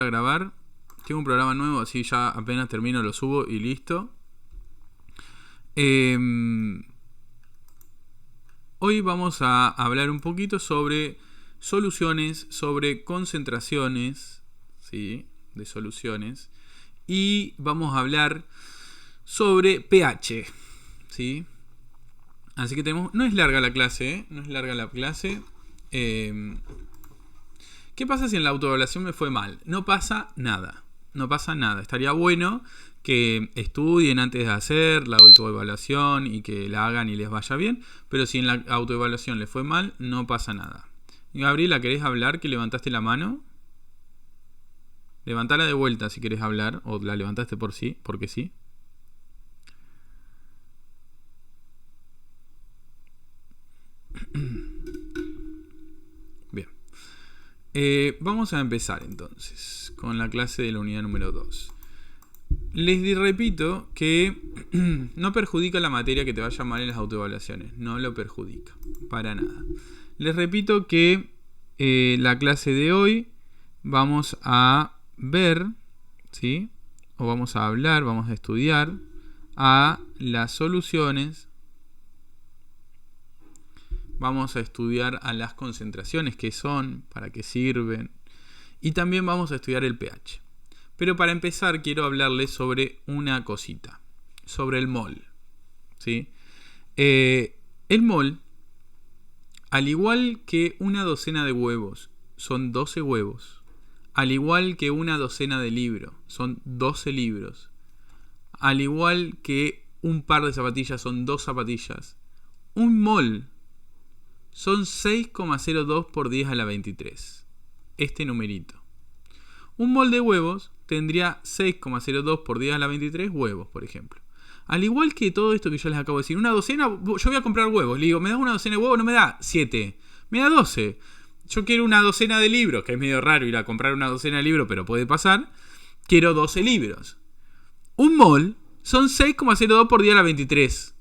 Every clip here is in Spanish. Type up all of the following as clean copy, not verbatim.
A grabar. Tengo un programa nuevo, así ya apenas termino lo subo y listo. Hoy vamos a hablar un poquito sobre soluciones, sobre concentraciones, ¿sí? De soluciones. Y vamos a hablar sobre pH, ¿sí? Así que tenemos... No es larga la clase, ¿eh? No es larga la clase. ¿Qué pasa si en la autoevaluación me fue mal? No pasa nada. No pasa nada. Estaría bueno que estudien antes de hacer la autoevaluación y que la hagan y les vaya bien. Pero si en la autoevaluación les fue mal, no pasa nada. Gabriela, ¿querés hablar? Que levantaste la mano. Levantala de vuelta si querés hablar. O la levantaste por sí, porque sí. Bien. Vamos a empezar entonces con la clase de la unidad número 2. Les repito que no perjudica la materia que te vaya mal en las autoevaluaciones. No lo perjudica, para nada. Les repito que la clase de hoy vamos a ver, ¿sí? O vamos a hablar, vamos a estudiar a las soluciones. Vamos a estudiar a las concentraciones, qué son, para qué sirven. Y también vamos a estudiar el pH. Pero para empezar quiero hablarles sobre una cosita. Sobre el mol. ¿Sí? El mol, al igual que una docena de huevos, son 12 huevos. Al igual que una docena de libros, son 12 libros. Al igual que un par de zapatillas, son 2 zapatillas. Un mol son 6,02 por 10 a la 23. Este numerito. Un mol de huevos tendría 6,02 por 10 a la 23 huevos, por ejemplo. Al igual que todo esto que yo les acabo de decir, una docena, yo voy a comprar huevos. Le digo, ¿me das una docena de huevos? No me da 7. Me da 12. Yo quiero una docena de libros, que es medio raro ir a comprar una docena de libros, pero puede pasar. Quiero 12 libros. Un mol son 6,02 por 10 a la 23.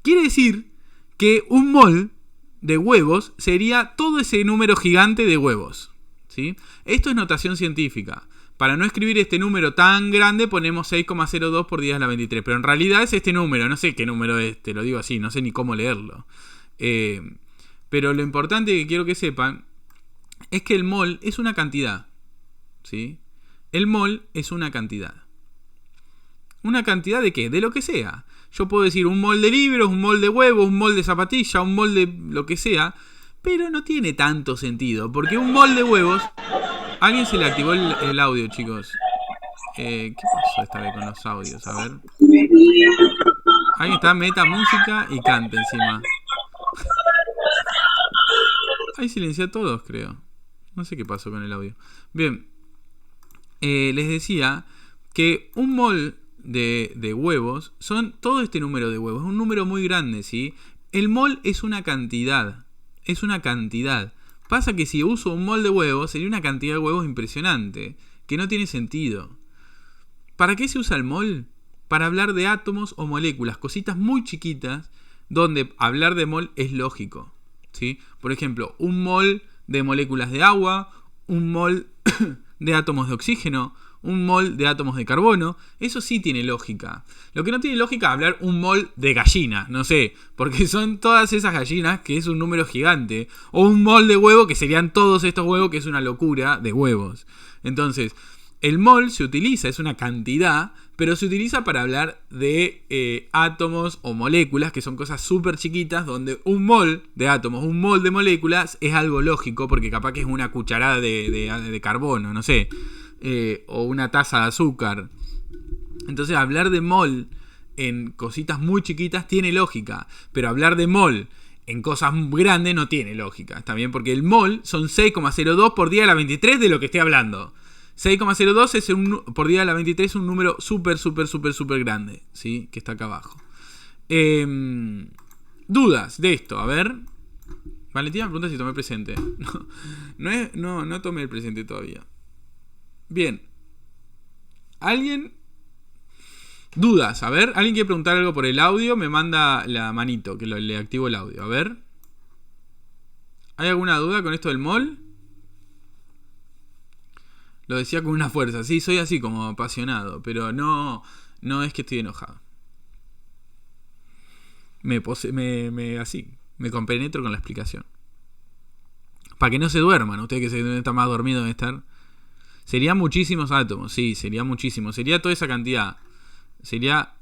Quiere decir que un mol de huevos sería todo ese número gigante de huevos, ¿sí? Esto es notación científica. Para no escribir este número tan grande ponemos 6,02 por 10 a la 23. Pero en realidad es este número. No sé qué número es, te lo digo así. No sé ni cómo leerlo. Pero lo importante que quiero que sepan es que el mol es una cantidad, ¿sí? El mol es una cantidad. ¿Una cantidad de qué? De lo que sea. Yo puedo decir un mol de libros, un mol de huevos, un mol de zapatilla, un mol de lo que sea. Pero no tiene tanto sentido. Porque un mol de huevos... Alguien se le activó el audio, chicos. ¿Qué pasó esta vez con los audios? A ver. Alguien está, meta música y canta encima. Ahí silencié a todos, creo. No sé qué pasó con el audio. Bien. Les decía que un mol de huevos son todo este número de huevos. Es un número muy grande, ¿sí? El mol es una cantidad. Es una cantidad. Pasa que si uso un mol de huevos sería una cantidad de huevos impresionante, que no tiene sentido. ¿Para qué se usa el mol? Para hablar de átomos o moléculas, cositas muy chiquitas, donde hablar de mol es lógico, ¿sí? Por ejemplo, un mol de moléculas de agua, un mol de átomos de oxígeno, un mol de átomos de carbono. Eso sí tiene lógica. Lo que no tiene lógica es hablar un mol de gallina, no sé, porque son todas esas gallinas, que es un número gigante. O un mol de huevo, que serían todos estos huevos, que es una locura de huevos. Entonces, el mol se utiliza, es una cantidad, pero se utiliza para hablar de átomos o moléculas, que son cosas súper chiquitas, donde un mol de átomos, un mol de moléculas es algo lógico, porque capaz que es una cucharada de carbono, no sé. O una taza de azúcar. Entonces hablar de mol en cositas muy chiquitas tiene lógica, pero hablar de mol en cosas grandes no tiene lógica. ¿Está bien? Porque el mol son 6,02 por 10 a la 23 de lo que estoy hablando. 6,02 es por 10 a la 23 es un número súper grande, ¿sí? Que está acá abajo. Dudas de esto, a ver. Valentina me pregunta si tomé presente. No tomé el presente todavía. Bien. ¿Alguien? Dudas, a ver. ¿Alguien quiere preguntar algo por el audio? Me manda la manito, que le activo el audio. A ver. ¿Hay alguna duda con esto del mol? Lo decía con una fuerza. Sí, soy así como apasionado, pero no es que estoy enojado. Me compenetro con la explicación. Para que no se duerman, ustedes que se están más dormidos de estar. Serían muchísimos átomos, sí, sería muchísimo. Sería toda esa cantidad. Sería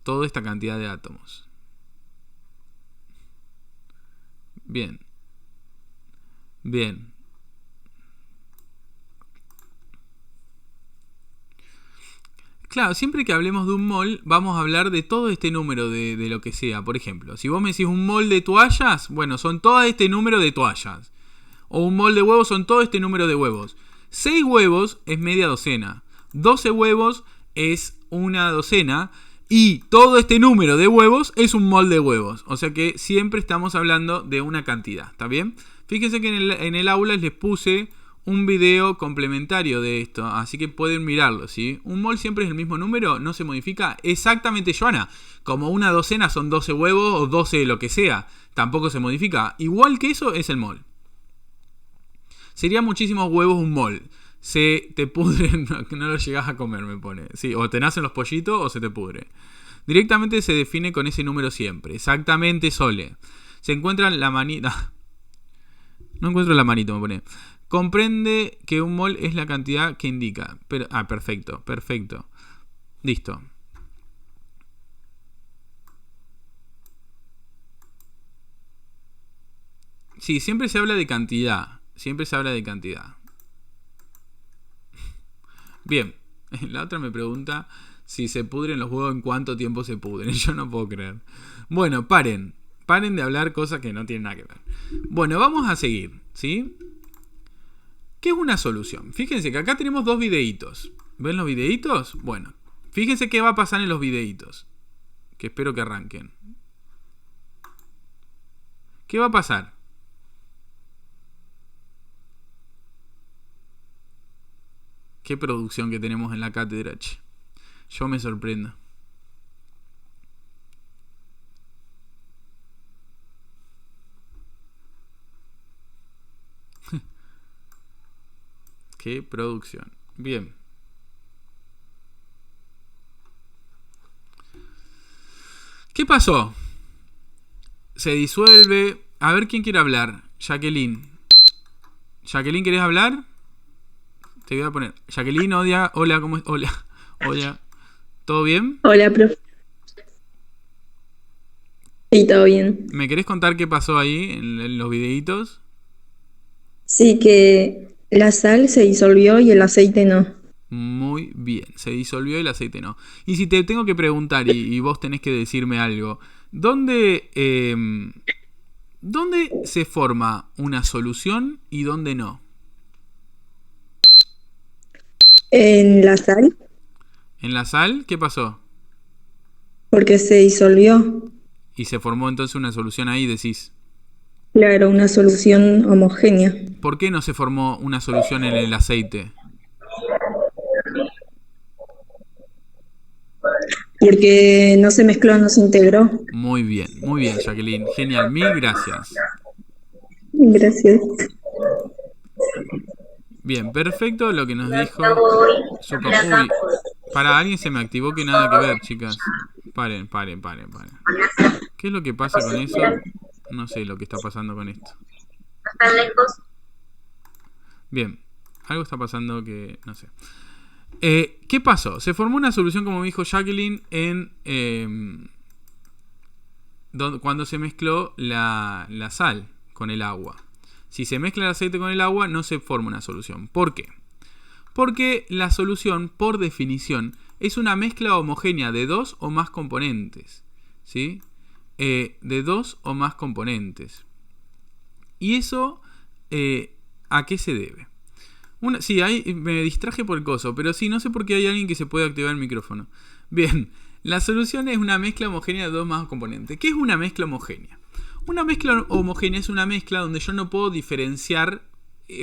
toda esta cantidad de átomos. Bien. Bien. Claro, siempre que hablemos de un mol, vamos a hablar de todo este número de lo que sea. Por ejemplo, si vos me decís un mol de toallas, bueno, son todo este número de toallas. O un mol de huevos son todo este número de huevos. 6 huevos es media docena. 12 huevos es una docena. Y todo este número de huevos es un mol de huevos. O sea que siempre estamos hablando de una cantidad. ¿Está bien? Fíjense que en el aula les puse un video complementario de esto. Así que pueden mirarlo, ¿sí? Un mol siempre es el mismo número. No se modifica. Exactamente, Joana. Como una docena son 12 huevos o 12 lo que sea. Tampoco se modifica. Igual que eso es el mol. Serían muchísimos huevos un mol. Se te pudren, no lo llegás a comer, me pone. Sí, o te nacen los pollitos o se te pudre. Directamente se define con ese número siempre. Exactamente, Sole. Se encuentra la manita. No encuentro la manito, me pone. Comprende que un mol es la cantidad que indica. Perfecto, perfecto. Listo. Sí, siempre se habla de cantidad. Siempre se habla de cantidad. Bien, la otra me pregunta si se pudren los huevos, en cuánto tiempo se pudren. Yo no puedo creer. Bueno, paren de hablar cosas que no tienen nada que ver. Bueno, vamos a seguir, ¿sí? ¿Qué es una solución? Fíjense que acá tenemos 2 videitos. ¿Ven los videitos? Bueno, fíjense qué va a pasar en los videitos, que espero que arranquen. ¿Qué va a pasar? Qué producción que tenemos en la cátedra, che. Yo me sorprendo. Qué producción. Bien. ¿Qué pasó? Se disuelve. A ver quién quiere hablar. Jacqueline. Jacqueline, ¿querés hablar? Te voy a poner. Jacqueline, hola, ¿cómo es? Hola. Hola. ¿Todo bien? Hola, profe. Sí, todo bien. ¿Me querés contar qué pasó ahí en los videitos? Sí, que la sal se disolvió y el aceite no. Muy bien. Se disolvió y el aceite no. Y si te tengo que preguntar y vos tenés que decirme algo, ¿dónde se forma una solución y dónde no? En la sal, ¿En la sal? ¿Qué pasó? porque se disolvió. Y se formó entonces una solución ahí, decís. Claro, una solución homogénea. ¿Por qué no se formó una solución en el aceite? Porque no se mezcló, no se integró. Muy bien, Jacqueline. Genial, mil gracias. Gracias. Bien, perfecto lo que nos dijo Super. Uy, para alguien se me activó que nada que ver, chicas. Paren. ¿Qué es lo que pasa con eso? No sé lo que está pasando con esto. Bien, algo está pasando que no sé. ¿Qué pasó? Se formó una solución, como me dijo Jacqueline, cuando se mezcló la sal con el agua. Si se mezcla el aceite con el agua, no se forma una solución. ¿Por qué? Porque la solución, por definición, es una mezcla homogénea de 2 o más componentes. ¿Sí? De 2 o más componentes. ¿Y eso a qué se debe? Sí, me distraje por el coso, pero sí, no sé por qué hay alguien que se puede activar el micrófono. Bien, la solución es una mezcla homogénea de 2 más componentes. ¿Qué es una mezcla homogénea? Una mezcla homogénea es una mezcla donde yo no puedo diferenciar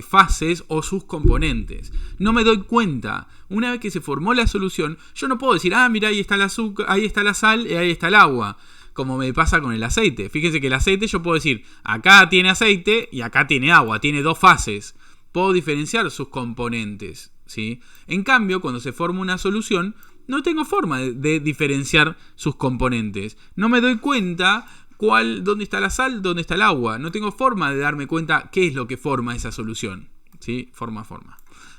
fases o sus componentes. No me doy cuenta. Una vez que se formó la solución, yo no puedo decir, mira, ahí está el azúcar, ahí está la sal y ahí está el agua. Como me pasa con el aceite. Fíjense que el aceite yo puedo decir, acá tiene aceite y acá tiene agua. Tiene 2 fases. puedo diferenciar sus componentes, ¿sí? En cambio, cuando se forma una solución, no tengo forma de diferenciar sus componentes. No me doy cuenta dónde está la sal, dónde está el agua. No tengo forma de darme cuenta qué es lo que forma esa solución, ¿sí? Forma.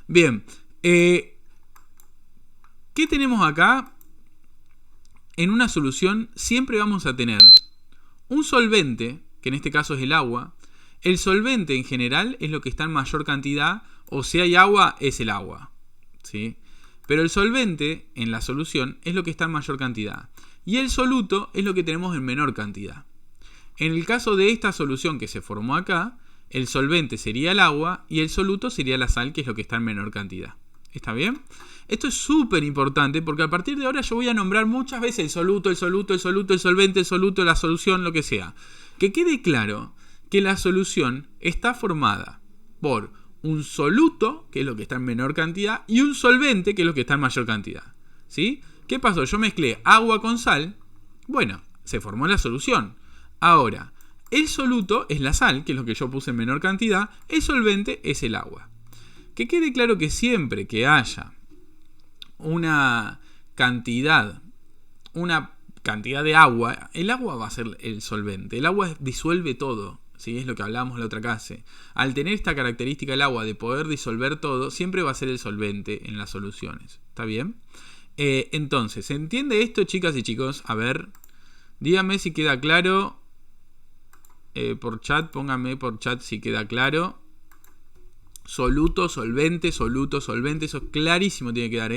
Bien, ¿qué tenemos acá? En una solución siempre vamos a tener un solvente, que en este caso es el agua. El solvente en general es lo que está en mayor cantidad, o si hay agua, es el agua, ¿sí? Pero el solvente en la solución es lo que está en mayor cantidad. Y el soluto es lo que tenemos en menor cantidad. En el caso de esta solución que se formó acá, el solvente sería el agua y el soluto sería la sal, que es lo que está en menor cantidad. ¿Está bien? Esto es súper importante porque a partir de ahora yo voy a nombrar muchas veces el soluto, el solvente, el soluto, la solución, lo que sea. Que quede claro que la solución está formada por un soluto, que es lo que está en menor cantidad, y un solvente, que es lo que está en mayor cantidad, ¿sí? ¿Qué pasó? Yo mezclé agua con sal. Bueno, se formó la solución. Ahora, el soluto es la sal, que es lo que yo puse en menor cantidad. El solvente es el agua. Que quede claro que siempre que haya una cantidad de agua, el agua va a ser el solvente. El agua disuelve todo, ¿sí? Es lo que hablábamos la otra clase. Al tener esta característica el agua de poder disolver todo, siempre va a ser el solvente en las soluciones. ¿Está bien? Entonces, ¿se entiende esto, chicas y chicos? A ver, díganme si queda claro. Por chat, pónganme por chat si queda claro. Soluto, solvente, eso clarísimo tiene que dar,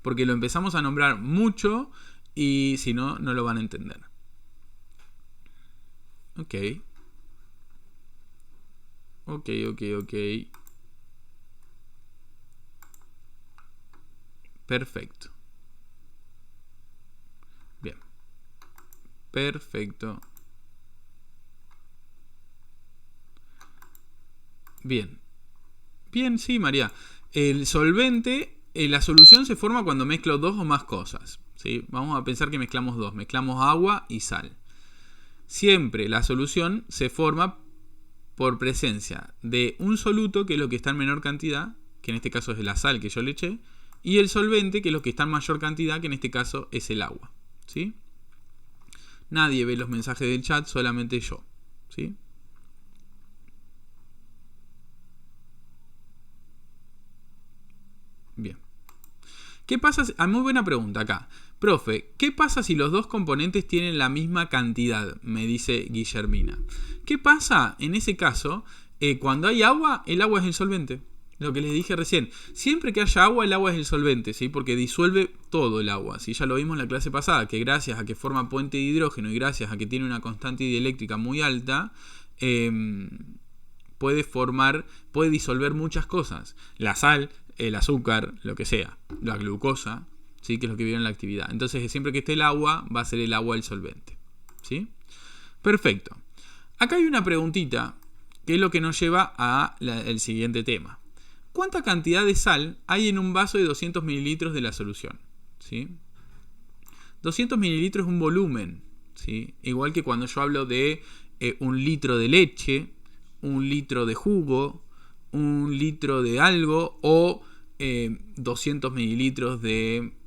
porque lo empezamos a nombrar mucho y si no, no lo van a entender. Ok. Perfecto. Bien. Perfecto. Bien. Bien, sí, María. El solvente, la solución se forma cuando mezclo dos o más cosas, ¿sí? Vamos a pensar que mezclamos dos. Mezclamos agua y sal. Siempre la solución se forma por presencia de un soluto, que es lo que está en menor cantidad, que en este caso es la sal que yo le eché, y el solvente, que es lo que está en mayor cantidad, que en este caso es el agua, ¿sí? Nadie ve los mensajes del chat, solamente yo, ¿sí? Bien. ¿Qué pasa? Muy buena pregunta acá. Profe, ¿qué pasa si los dos componentes tienen la misma cantidad? Me dice Guillermina. ¿Qué pasa en ese caso? Cuando hay agua, el agua es el solvente. Lo que les dije recién. Siempre que haya agua, el agua es el solvente, ¿sí? Porque disuelve todo el agua, ¿sí? Ya lo vimos en la clase pasada, que gracias a que forma puente de hidrógeno y gracias a que tiene una constante dieléctrica muy alta, puede disolver muchas cosas. La sal, el azúcar, lo que sea, la glucosa, ¿sí? Que es lo que viene en la actividad. Entonces, siempre que esté el agua, va a ser el agua el solvente, ¿sí? Perfecto. Acá hay una preguntita que es lo que nos lleva al siguiente tema. ¿Cuánta cantidad de sal hay en un vaso de 200 mililitros de la solución? ¿Sí? 200 mililitros es un volumen, ¿sí? Igual que cuando yo hablo de 1 litro de leche, 1 litro de jugo, 1 litro de algo o 200 mililitros de...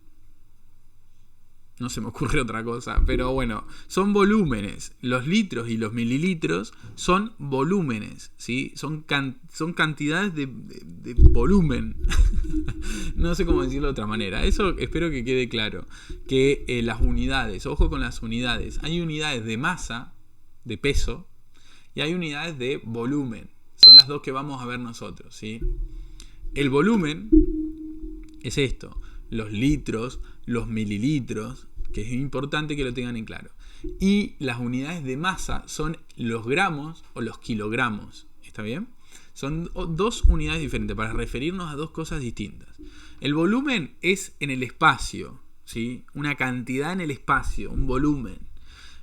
No se me ocurre otra cosa, pero bueno, son volúmenes. Los litros y los mililitros son volúmenes, ¿sí? Son cantidades de volumen. No sé cómo decirlo de otra manera. Eso espero que quede claro. Que las unidades, ojo con las unidades. Hay unidades de masa, de peso, y hay unidades de volumen. Son las dos que vamos a ver nosotros, ¿sí? El volumen es esto. Los litros, los mililitros, que es importante que lo tengan en claro. Y las unidades de masa son los gramos o los kilogramos. ¿Está bien? Son dos unidades diferentes para referirnos a dos cosas distintas. El volumen es en el espacio, ¿sí? Una cantidad en el espacio, un volumen,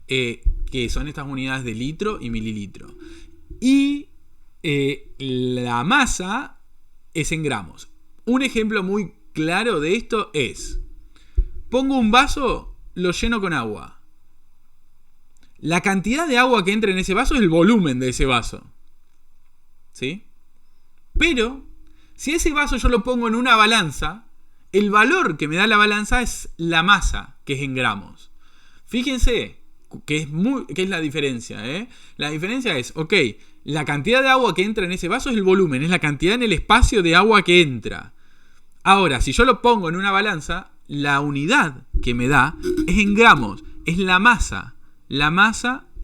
que son estas unidades de litro y mililitro. Y la masa es en gramos. Un ejemplo muy claro de esto es: pongo un vaso, lo lleno con agua. La cantidad de agua que entra en ese vaso es el volumen de ese vaso, ¿sí? Pero Si ese vaso yo lo pongo en una balanza, el valor que me da la balanza es la masa, que es en gramos. Fíjense que es la diferencia, ¿eh? La diferencia es, ok, la cantidad de agua que entra en ese vaso es el volumen, es la cantidad en el espacio de agua que entra. Ahora, si yo lo pongo en una balanza, la unidad que me da es en gramos, es la masa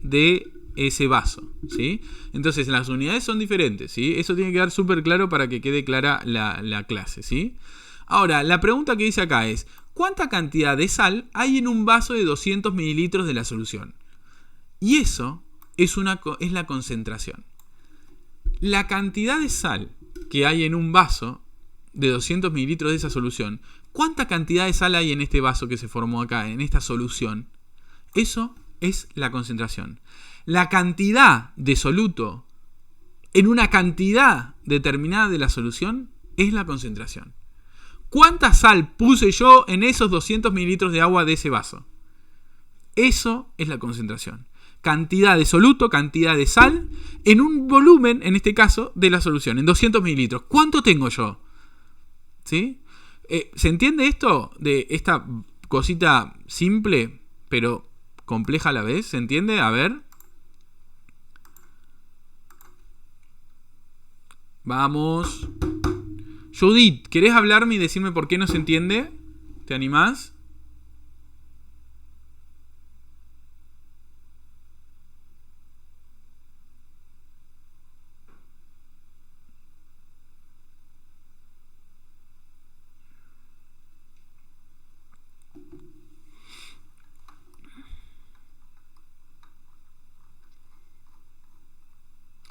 de ese vaso, ¿sí? Entonces las unidades son diferentes, ¿sí? Eso tiene que quedar súper claro para que quede clara la clase, ¿sí? Ahora, la pregunta que dice acá es, ¿cuánta cantidad de sal hay en un vaso de 200 mililitros de la solución? Y eso es la concentración. La cantidad de sal que hay en un vaso de 200 mililitros de esa solución, ¿cuánta cantidad de sal hay en este vaso que se formó acá, en esta solución? Eso es la concentración. La cantidad de soluto en una cantidad determinada de la solución es la concentración. ¿Cuánta sal puse yo en esos 200 mililitros de agua de ese vaso? Eso es la concentración. Cantidad de soluto, cantidad de sal, en un volumen, en este caso, de la solución, en 200 mililitros. ¿Cuánto tengo yo? ¿Sí? ¿Se entiende esto? De esta cosita simple, pero compleja a la vez. ¿Se entiende? A ver. Vamos. Judith, ¿querés hablarme y decirme por qué no se entiende? ¿Te animás?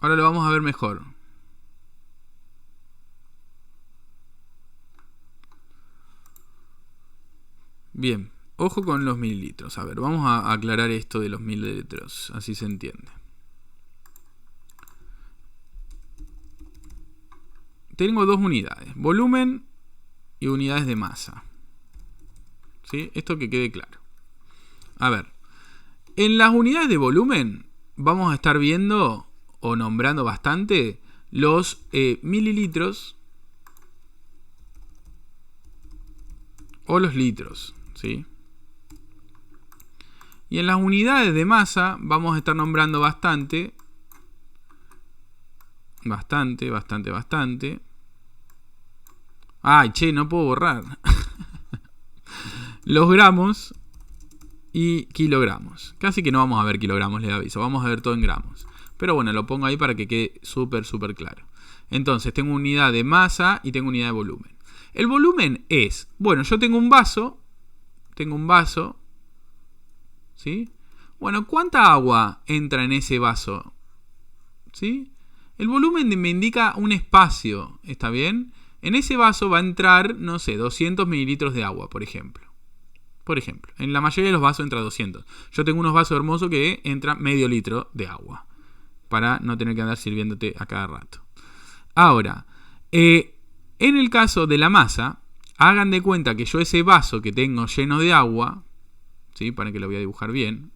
Ahora lo vamos a ver mejor. Bien, ojo con los mililitros. A ver, vamos a aclarar esto de los mililitros, así se entiende. Tengo dos unidades, volumen y unidades de masa. ¿Sí? Esto que quede claro. A ver, en las unidades de volumen vamos a estar viendo o nombrando bastante los mililitros o los litros, ¿sí? Y en las unidades de masa vamos a estar nombrando bastante. Ay, che, no puedo borrar. Los gramos y kilogramos. Casi que no vamos a ver kilogramos, les aviso. Vamos a ver todo en gramos. Pero bueno, lo pongo ahí para que quede súper claro. Entonces, tengo unidad de masa y tengo unidad de volumen. El volumen es, bueno, yo tengo un vaso, ¿sí? Bueno, ¿cuánta agua entra en ese vaso? ¿Sí? El volumen me indica un espacio, ¿está bien? En ese vaso va a entrar, no sé, 200 mililitros de agua, por ejemplo. En la mayoría de los vasos entra 200. Yo tengo unos vasos hermosos que entra medio litro de agua, para no tener que andar sirviéndote a cada rato. Ahora, en el caso de la masa, hagan de cuenta que yo ese vaso que tengo lleno de agua, ¿sí? Para que lo voy a dibujar bien.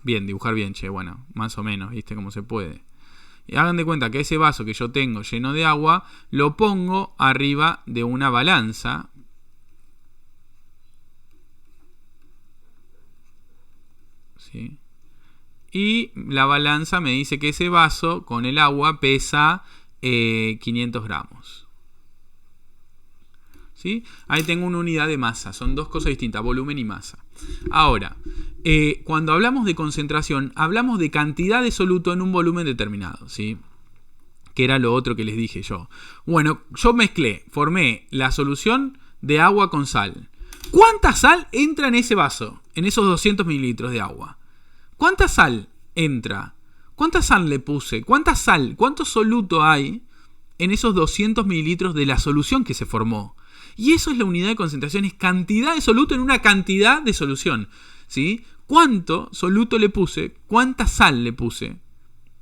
Dibujar bien, che, bueno, más o menos, ¿viste cómo se puede? Y hagan de cuenta que ese vaso que yo tengo lleno de agua, lo pongo arriba de una balanza. ¿Sí? Y la balanza me dice que ese vaso con el agua pesa 500 gramos. ¿Sí? Ahí tengo una unidad de masa. Son dos cosas distintas, volumen y masa. Ahora, cuando hablamos de concentración, hablamos de cantidad de soluto en un volumen determinado, ¿sí? Que era lo otro que les dije yo. Bueno, yo formé la solución de agua con sal. ¿Cuánta sal entra en ese vaso? En esos 200 mililitros de agua. ¿Cuánta sal entra? ¿Cuánta sal le puse? ¿Cuánto soluto hay en esos 200 mililitros de la solución que se formó? Y eso es la unidad de concentración, es cantidad de soluto en una cantidad de solución, ¿sí? ¿Cuánto soluto le puse? ¿Cuánta sal le puse?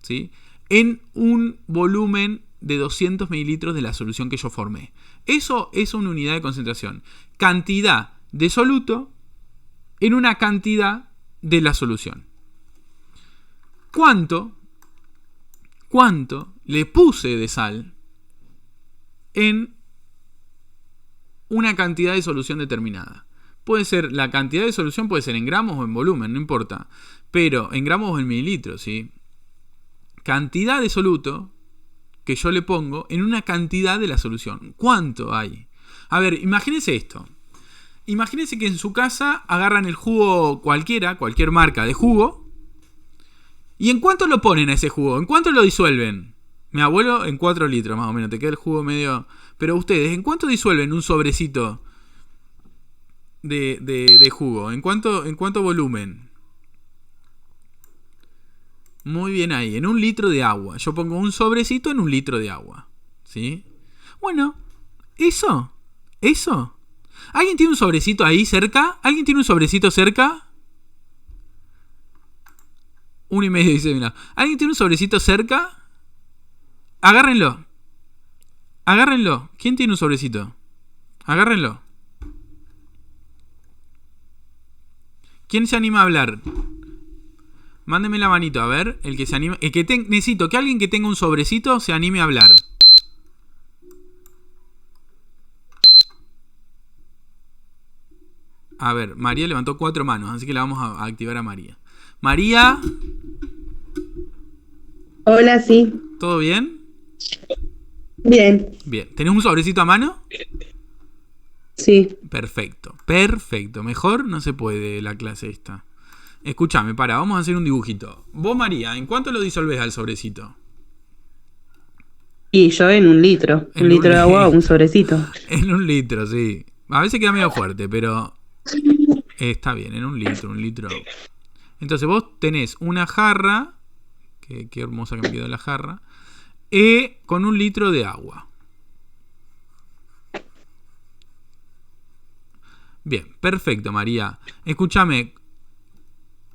¿Sí? En un volumen de 200 mililitros de la solución que yo formé. Eso es una unidad de concentración. Cantidad de soluto en una cantidad de la solución. ¿Cuánto le puse de sal en una cantidad de solución determinada. Puede ser, la cantidad de solución puede ser en gramos o en volumen, no importa. Pero en gramos o en mililitros, ¿sí? Cantidad de soluto que yo le pongo en una cantidad de la solución. ¿Cuánto hay? A ver, imagínense esto. Imagínense que en su casa agarran el jugo cualquiera, cualquier marca de jugo. ¿Y en cuánto lo ponen a ese jugo? ¿En cuánto lo disuelven? Mi abuelo en 4 litros más o menos. Te queda el jugo medio... Pero ustedes, ¿en cuánto disuelven un sobrecito de jugo? ¿En cuánto volumen? Muy bien ahí, en 1 litro de agua. Yo pongo un sobrecito en 1 litro de agua. ¿Sí? Bueno, eso. ¿Alguien tiene un sobrecito ahí cerca? ¿Alguien tiene un sobrecito cerca? 1,5 dice, mira. ¿Alguien tiene un sobrecito cerca? Agárrenlo. ¿Quién tiene un sobrecito? Agárrenlo. ¿Quién se anima a hablar? Mándeme la manito, a ver. El que se anime. Necesito que alguien que tenga un sobrecito se anime a hablar. A ver, María levantó 4 manos, así que la vamos a activar a María. María. Hola, sí. ¿Todo bien? Bien, Bien. ¿Tenés un sobrecito a mano? sí. Perfecto. Mejor no se puede la clase esta. Escúchame, vamos a hacer un dibujito. Vos, María, ¿en cuánto lo disolvés al sobrecito? Y yo en 1 litro. En 1 litro de agua, un sobrecito. En 1 litro, sí. A veces queda medio fuerte, pero está bien, en 1 litro. Entonces vos tenés una jarra, qué hermosa que me quedó la jarra, con 1 litro de agua. Bien, perfecto, María. Escúchame,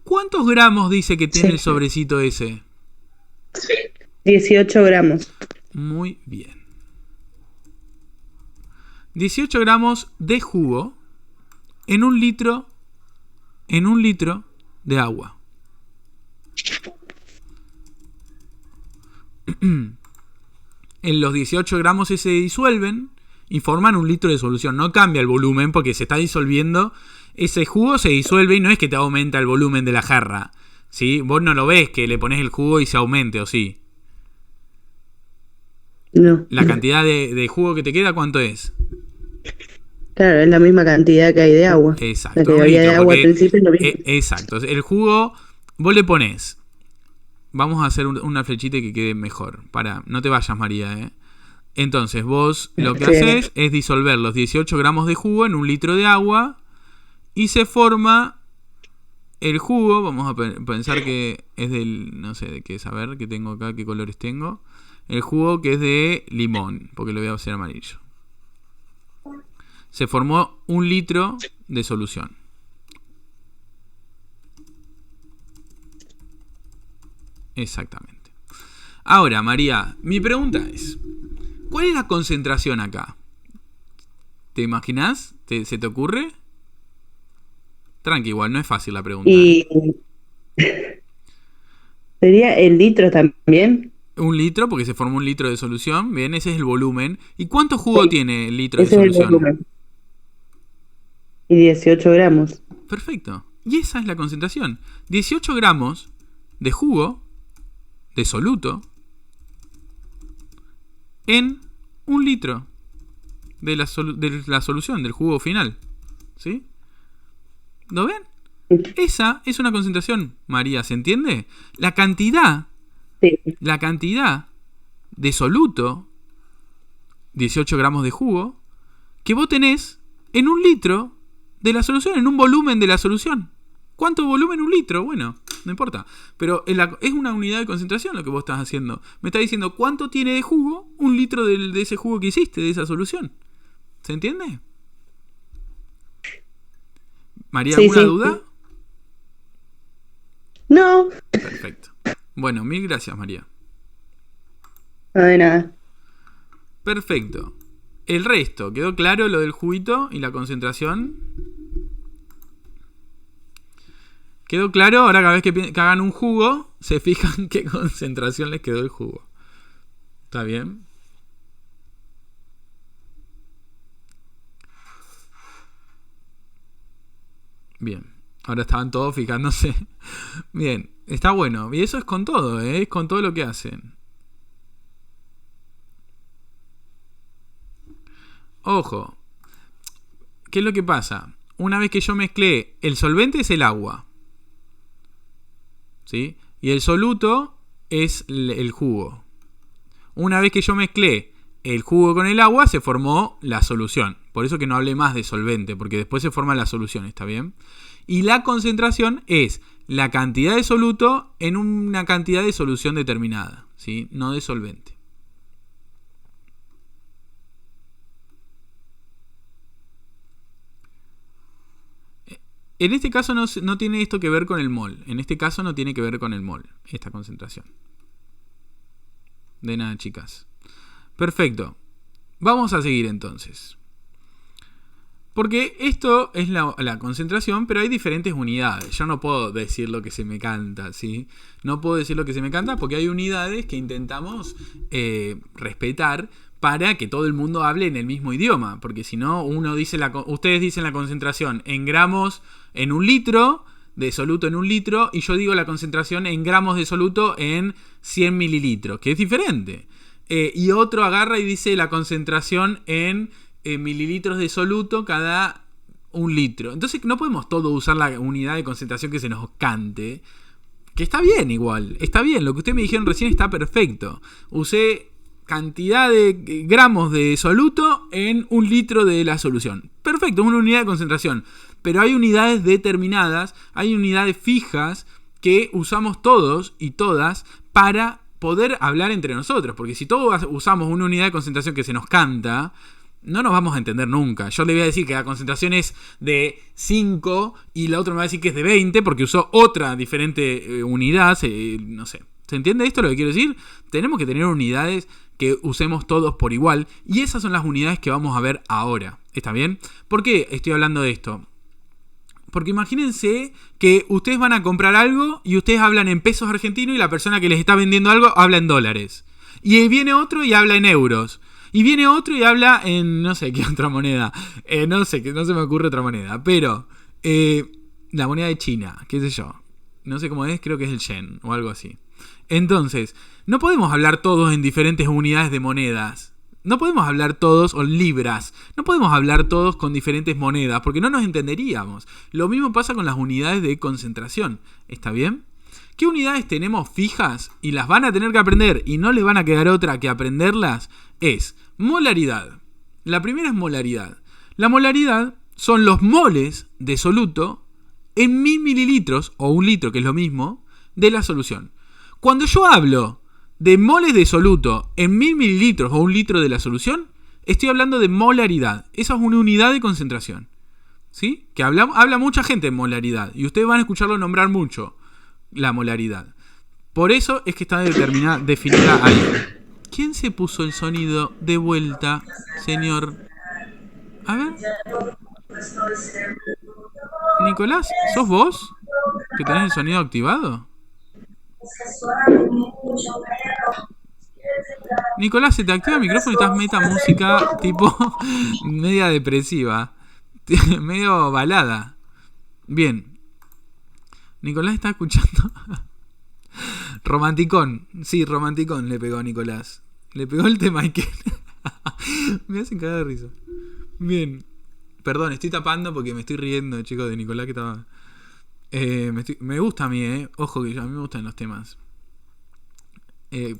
¿cuántos gramos dice que tiene el sobrecito ese? 18 gramos. Muy bien. 18 gramos de jugo en 1 litro de agua. En los 18 gramos se disuelven y forman 1 litro de solución. No cambia el volumen porque se está disolviendo. Ese jugo se disuelve y no es que te aumenta el volumen de la jarra, ¿sí? Vos no lo ves que le pones el jugo y se aumente, ¿o sí? No. La cantidad de jugo que te queda, ¿cuánto es? Claro, es la misma cantidad que hay de agua. Exacto. La que había de agua al principio es lo mismo. Exacto. El jugo, vos le ponés. Vamos a hacer una flechita que quede mejor. No te vayas, María, Entonces, vos lo que haces es disolver los 18 gramos de jugo en 1 litro de agua y se forma el jugo. Vamos a pensar que es del... No sé de qué es, a ver, qué tengo acá, qué colores tengo. El jugo que es de limón, porque lo voy a hacer amarillo. Se formó 1 litro de solución. Exactamente. Ahora, María, mi pregunta es, ¿cuál es la concentración acá? ¿Te imaginás? ¿Se te ocurre? Tranqui, igual, no es fácil la pregunta. Y sería el litro también. 1 litro, porque se formó 1 litro de solución. Bien, ese es el volumen. ¿Y cuánto jugo tiene el litro Ese de es el solución? volumen. Y 18 gramos. Perfecto. Y esa es la concentración. 18 gramos de jugo, de soluto, en 1 litro de la solución, del jugo final. ¿Sí? ¿Lo ven? Esa es una concentración, María, ¿se entiende? La cantidad de soluto, 18 gramos de jugo, que vos tenés en 1 litro de la solución, en un volumen de la solución. ¿Cuánto volumen? 1 litro, bueno, no importa. Pero es una unidad de concentración lo que vos estás haciendo. Me está diciendo cuánto tiene de jugo 1 litro de ese jugo que hiciste, de esa solución. ¿Se entiende? María, ¿alguna duda? No. Perfecto. Bueno, mil gracias, María. No, de nada. Perfecto. El resto, ¿quedó claro lo del juguito y la concentración? ¿Quedó claro? Ahora cada vez que hagan un jugo, se fijan qué concentración les quedó el jugo. ¿Está bien? Bien. Ahora estaban todos fijándose. Bien. Está bueno. Y eso es con todo, ¿eh? Es con todo lo que hacen. Ojo. ¿Qué es lo que pasa? Una vez que yo mezclé, el solvente es el agua, ¿sí? Y el soluto es el jugo. Una vez que yo mezclé el jugo con el agua, se formó la solución. Por eso que no hablé más de solvente, porque después se forma la solución, ¿está bien? Y la concentración es la cantidad de soluto en una cantidad de solución determinada, ¿sí? No de solvente. En este caso no tiene esto que ver con el mol. En este caso no tiene que ver con el mol, esta concentración. De nada, chicas. Perfecto. Vamos a seguir entonces. Porque esto es la concentración, pero hay diferentes unidades. Yo no puedo decir lo que se me canta, ¿sí? No puedo decir lo que se me canta porque hay unidades que intentamos respetar para que todo el mundo hable en el mismo idioma. Porque si no, ustedes dicen la concentración en gramos en un litro de soluto en un litro, y yo digo la concentración en gramos de soluto en 100 mililitros, que es diferente. Y otro agarra y dice la concentración en mililitros de soluto cada un litro. Entonces no podemos todo usar la unidad de concentración que se nos cante. Que está bien igual, está bien. Lo que ustedes me dijeron recién está perfecto. Usé cantidad de gramos de soluto en un litro de la solución. Perfecto, es una unidad de concentración. Pero hay unidades determinadas, hay unidades fijas que usamos todos y todas para poder hablar entre nosotros. Porque si todos usamos una unidad de concentración que se nos canta, no nos vamos a entender nunca. Yo le voy a decir que la concentración es de 5 y la otra me va a decir que es de 20 porque usó otra diferente unidad. No sé. ¿Se entiende esto lo que quiero decir? Tenemos que tener unidades que usemos todos por igual. Y esas son las unidades que vamos a ver ahora. ¿Está bien? ¿Por qué estoy hablando de esto? Porque imagínense que ustedes van a comprar algo y ustedes hablan en pesos argentinos y la persona que les está vendiendo algo habla en dólares. Y viene otro y habla en euros. Y viene otro y habla en no sé qué otra moneda. No sé, que no se me ocurre otra moneda. Pero la moneda de China, qué sé yo. No sé cómo es, creo que es el yen o algo así. Entonces, no podemos hablar todos en diferentes unidades de monedas. No podemos hablar todos, o libras, no podemos hablar todos con diferentes monedas, porque no nos entenderíamos. Lo mismo pasa con las unidades de concentración. ¿Está bien? ¿Qué unidades tenemos fijas y las van a tener que aprender y no les van a quedar otra que aprenderlas? Es molaridad. La primera es molaridad. La molaridad son los moles de soluto en 1000 mililitros, o un litro, que es lo mismo, de la solución. Cuando yo hablo de moles de soluto en 1000 mililitros o un litro de la solución, estoy hablando de molaridad. Esa es una unidad de concentración, ¿sí? Que habla mucha gente de molaridad y ustedes van a escucharlo nombrar mucho, la molaridad. Por eso es que está definida ahí. ¿Quién se puso el sonido de vuelta, señor? A ver. Nicolás, ¿sos vos que tenés el sonido activado? Nicolás, se te activa el micrófono y estás meta música tipo media depresiva, medio balada. Bien. Nicolás está escuchando. Romanticón. Sí, romanticón le pegó a Nicolás. Le pegó el tema Michael. Me hacen cagar de risa. Bien. Perdón, estoy tapando porque me estoy riendo, chicos, de Nicolás que estaba... me gusta a mí, Ojo que a mí me gustan los temas.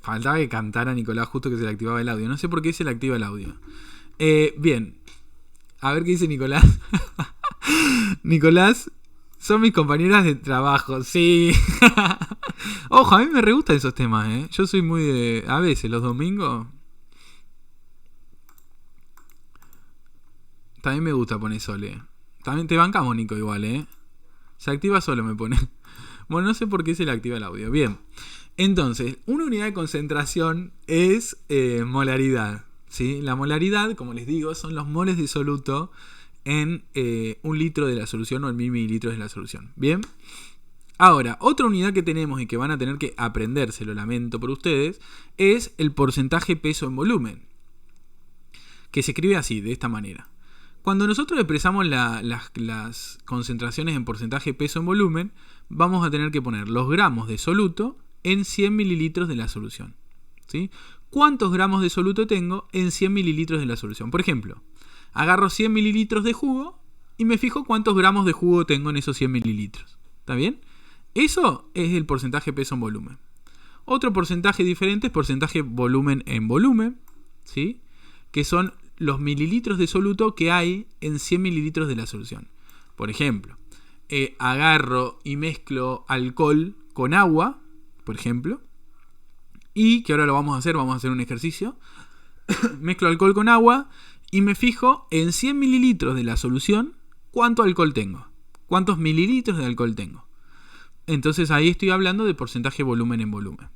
Faltaba que cantara Nicolás justo que se le activaba el audio. No sé por qué se le activa el audio. Bien. A ver qué dice Nicolás. Nicolás, son mis compañeras de trabajo. Sí. Ojo, a mí me re gustan esos temas, Yo soy muy de... A veces, los domingos... También me gusta poner Sole. También te bancamos, Nico, igual, Se activa solo, me pone. Bueno, no sé por qué se le activa el audio. Bien. Entonces, una unidad de concentración es molaridad, ¿sí? La molaridad, como les digo, son los moles de soluto en un litro de la solución o en 1000 mililitros de la solución. Bien. Ahora, otra unidad que tenemos y que van a tener que aprenderse, lo lamento por ustedes, es el porcentaje peso en volumen. Que se escribe así, de esta manera. Cuando nosotros expresamos las concentraciones en porcentaje peso en volumen, vamos a tener que poner los gramos de soluto en 100 mililitros de la solución. ¿Sí? ¿Cuántos gramos de soluto tengo en 100 mililitros de la solución? Por ejemplo, agarro 100 mililitros de jugo y me fijo cuántos gramos de jugo tengo en esos 100 mililitros. ¿Está bien? Eso es el porcentaje peso en volumen. Otro porcentaje diferente es porcentaje volumen en volumen, ¿sí? Que son los mililitros de soluto que hay en 100 mililitros de la solución. Por ejemplo, agarro y mezclo alcohol con agua, por ejemplo, y que ahora lo vamos a hacer un ejercicio. Mezclo alcohol con agua y me fijo en 100 mililitros de la solución cuánto alcohol tengo, cuántos mililitros de alcohol tengo. Entonces ahí estoy hablando de porcentaje volumen en volumen.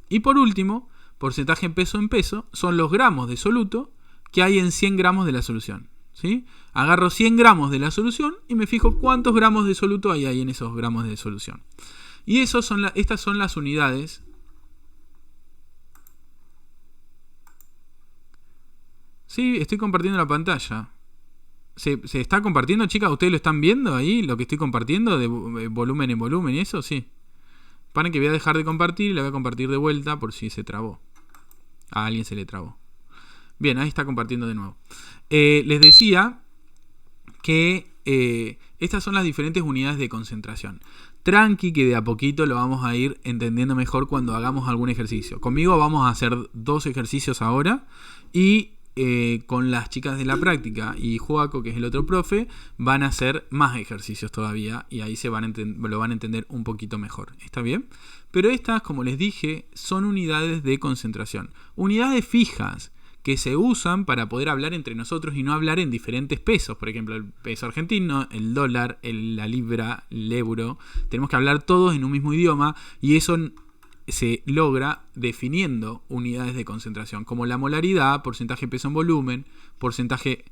Y por último, porcentaje en peso son los gramos de soluto que hay en 100 gramos de la solución. ¿Sí? Agarro 100 gramos de la solución y me fijo cuántos gramos de soluto hay ahí en esos gramos de solución. Y estas son las unidades. Sí, estoy compartiendo la pantalla. ¿Se está compartiendo, chicas? ¿Ustedes lo están viendo ahí? Lo que estoy compartiendo de volumen en volumen y eso, sí. Paren que voy a dejar de compartir y la voy a compartir de vuelta por si se trabó. A alguien se le trabó. Bien, ahí está compartiendo de nuevo. Les decía que estas son las diferentes unidades de concentración. Tranqui, que de a poquito lo vamos a ir entendiendo mejor cuando hagamos algún ejercicio. Conmigo vamos a hacer 2 ejercicios ahora y con las chicas de la práctica y Joaco, que es el otro profe, van a hacer más ejercicios todavía y ahí lo van a entender un poquito mejor. ¿Está bien? Pero estas, como les dije, son unidades de concentración. Unidades fijas que se usan para poder hablar entre nosotros y no hablar en diferentes pesos. Por ejemplo, el peso argentino, el dólar, la libra, el euro. Tenemos que hablar todos en un mismo idioma y eso se logra definiendo unidades de concentración como la molaridad, porcentaje peso en volumen, porcentaje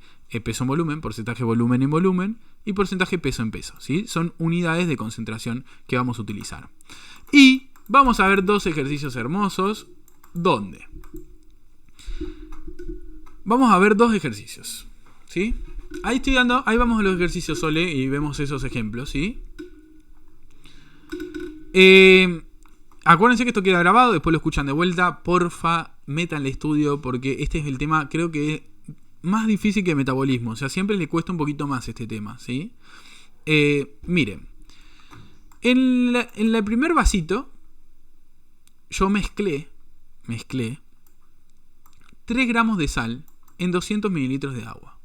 peso en volumen, porcentaje volumen en volumen y porcentaje peso en peso. ¿Sí? Son unidades de concentración que vamos a utilizar. Y vamos a ver 2 ejercicios hermosos. ¿Dónde? Vamos a ver 2 ejercicios. ¿Sí? Ahí vamos a los ejercicios, Sole, y vemos esos ejemplos. ¿Sí? Acuérdense que esto queda grabado, después lo escuchan de vuelta. Porfa, métanle estudio, porque este es el tema, creo que es más difícil que el metabolismo. O sea, siempre le cuesta un poquito más este tema, ¿sí? Miren, en el primer vasito, yo mezclé 3 gramos de sal en 200 mililitros de agua.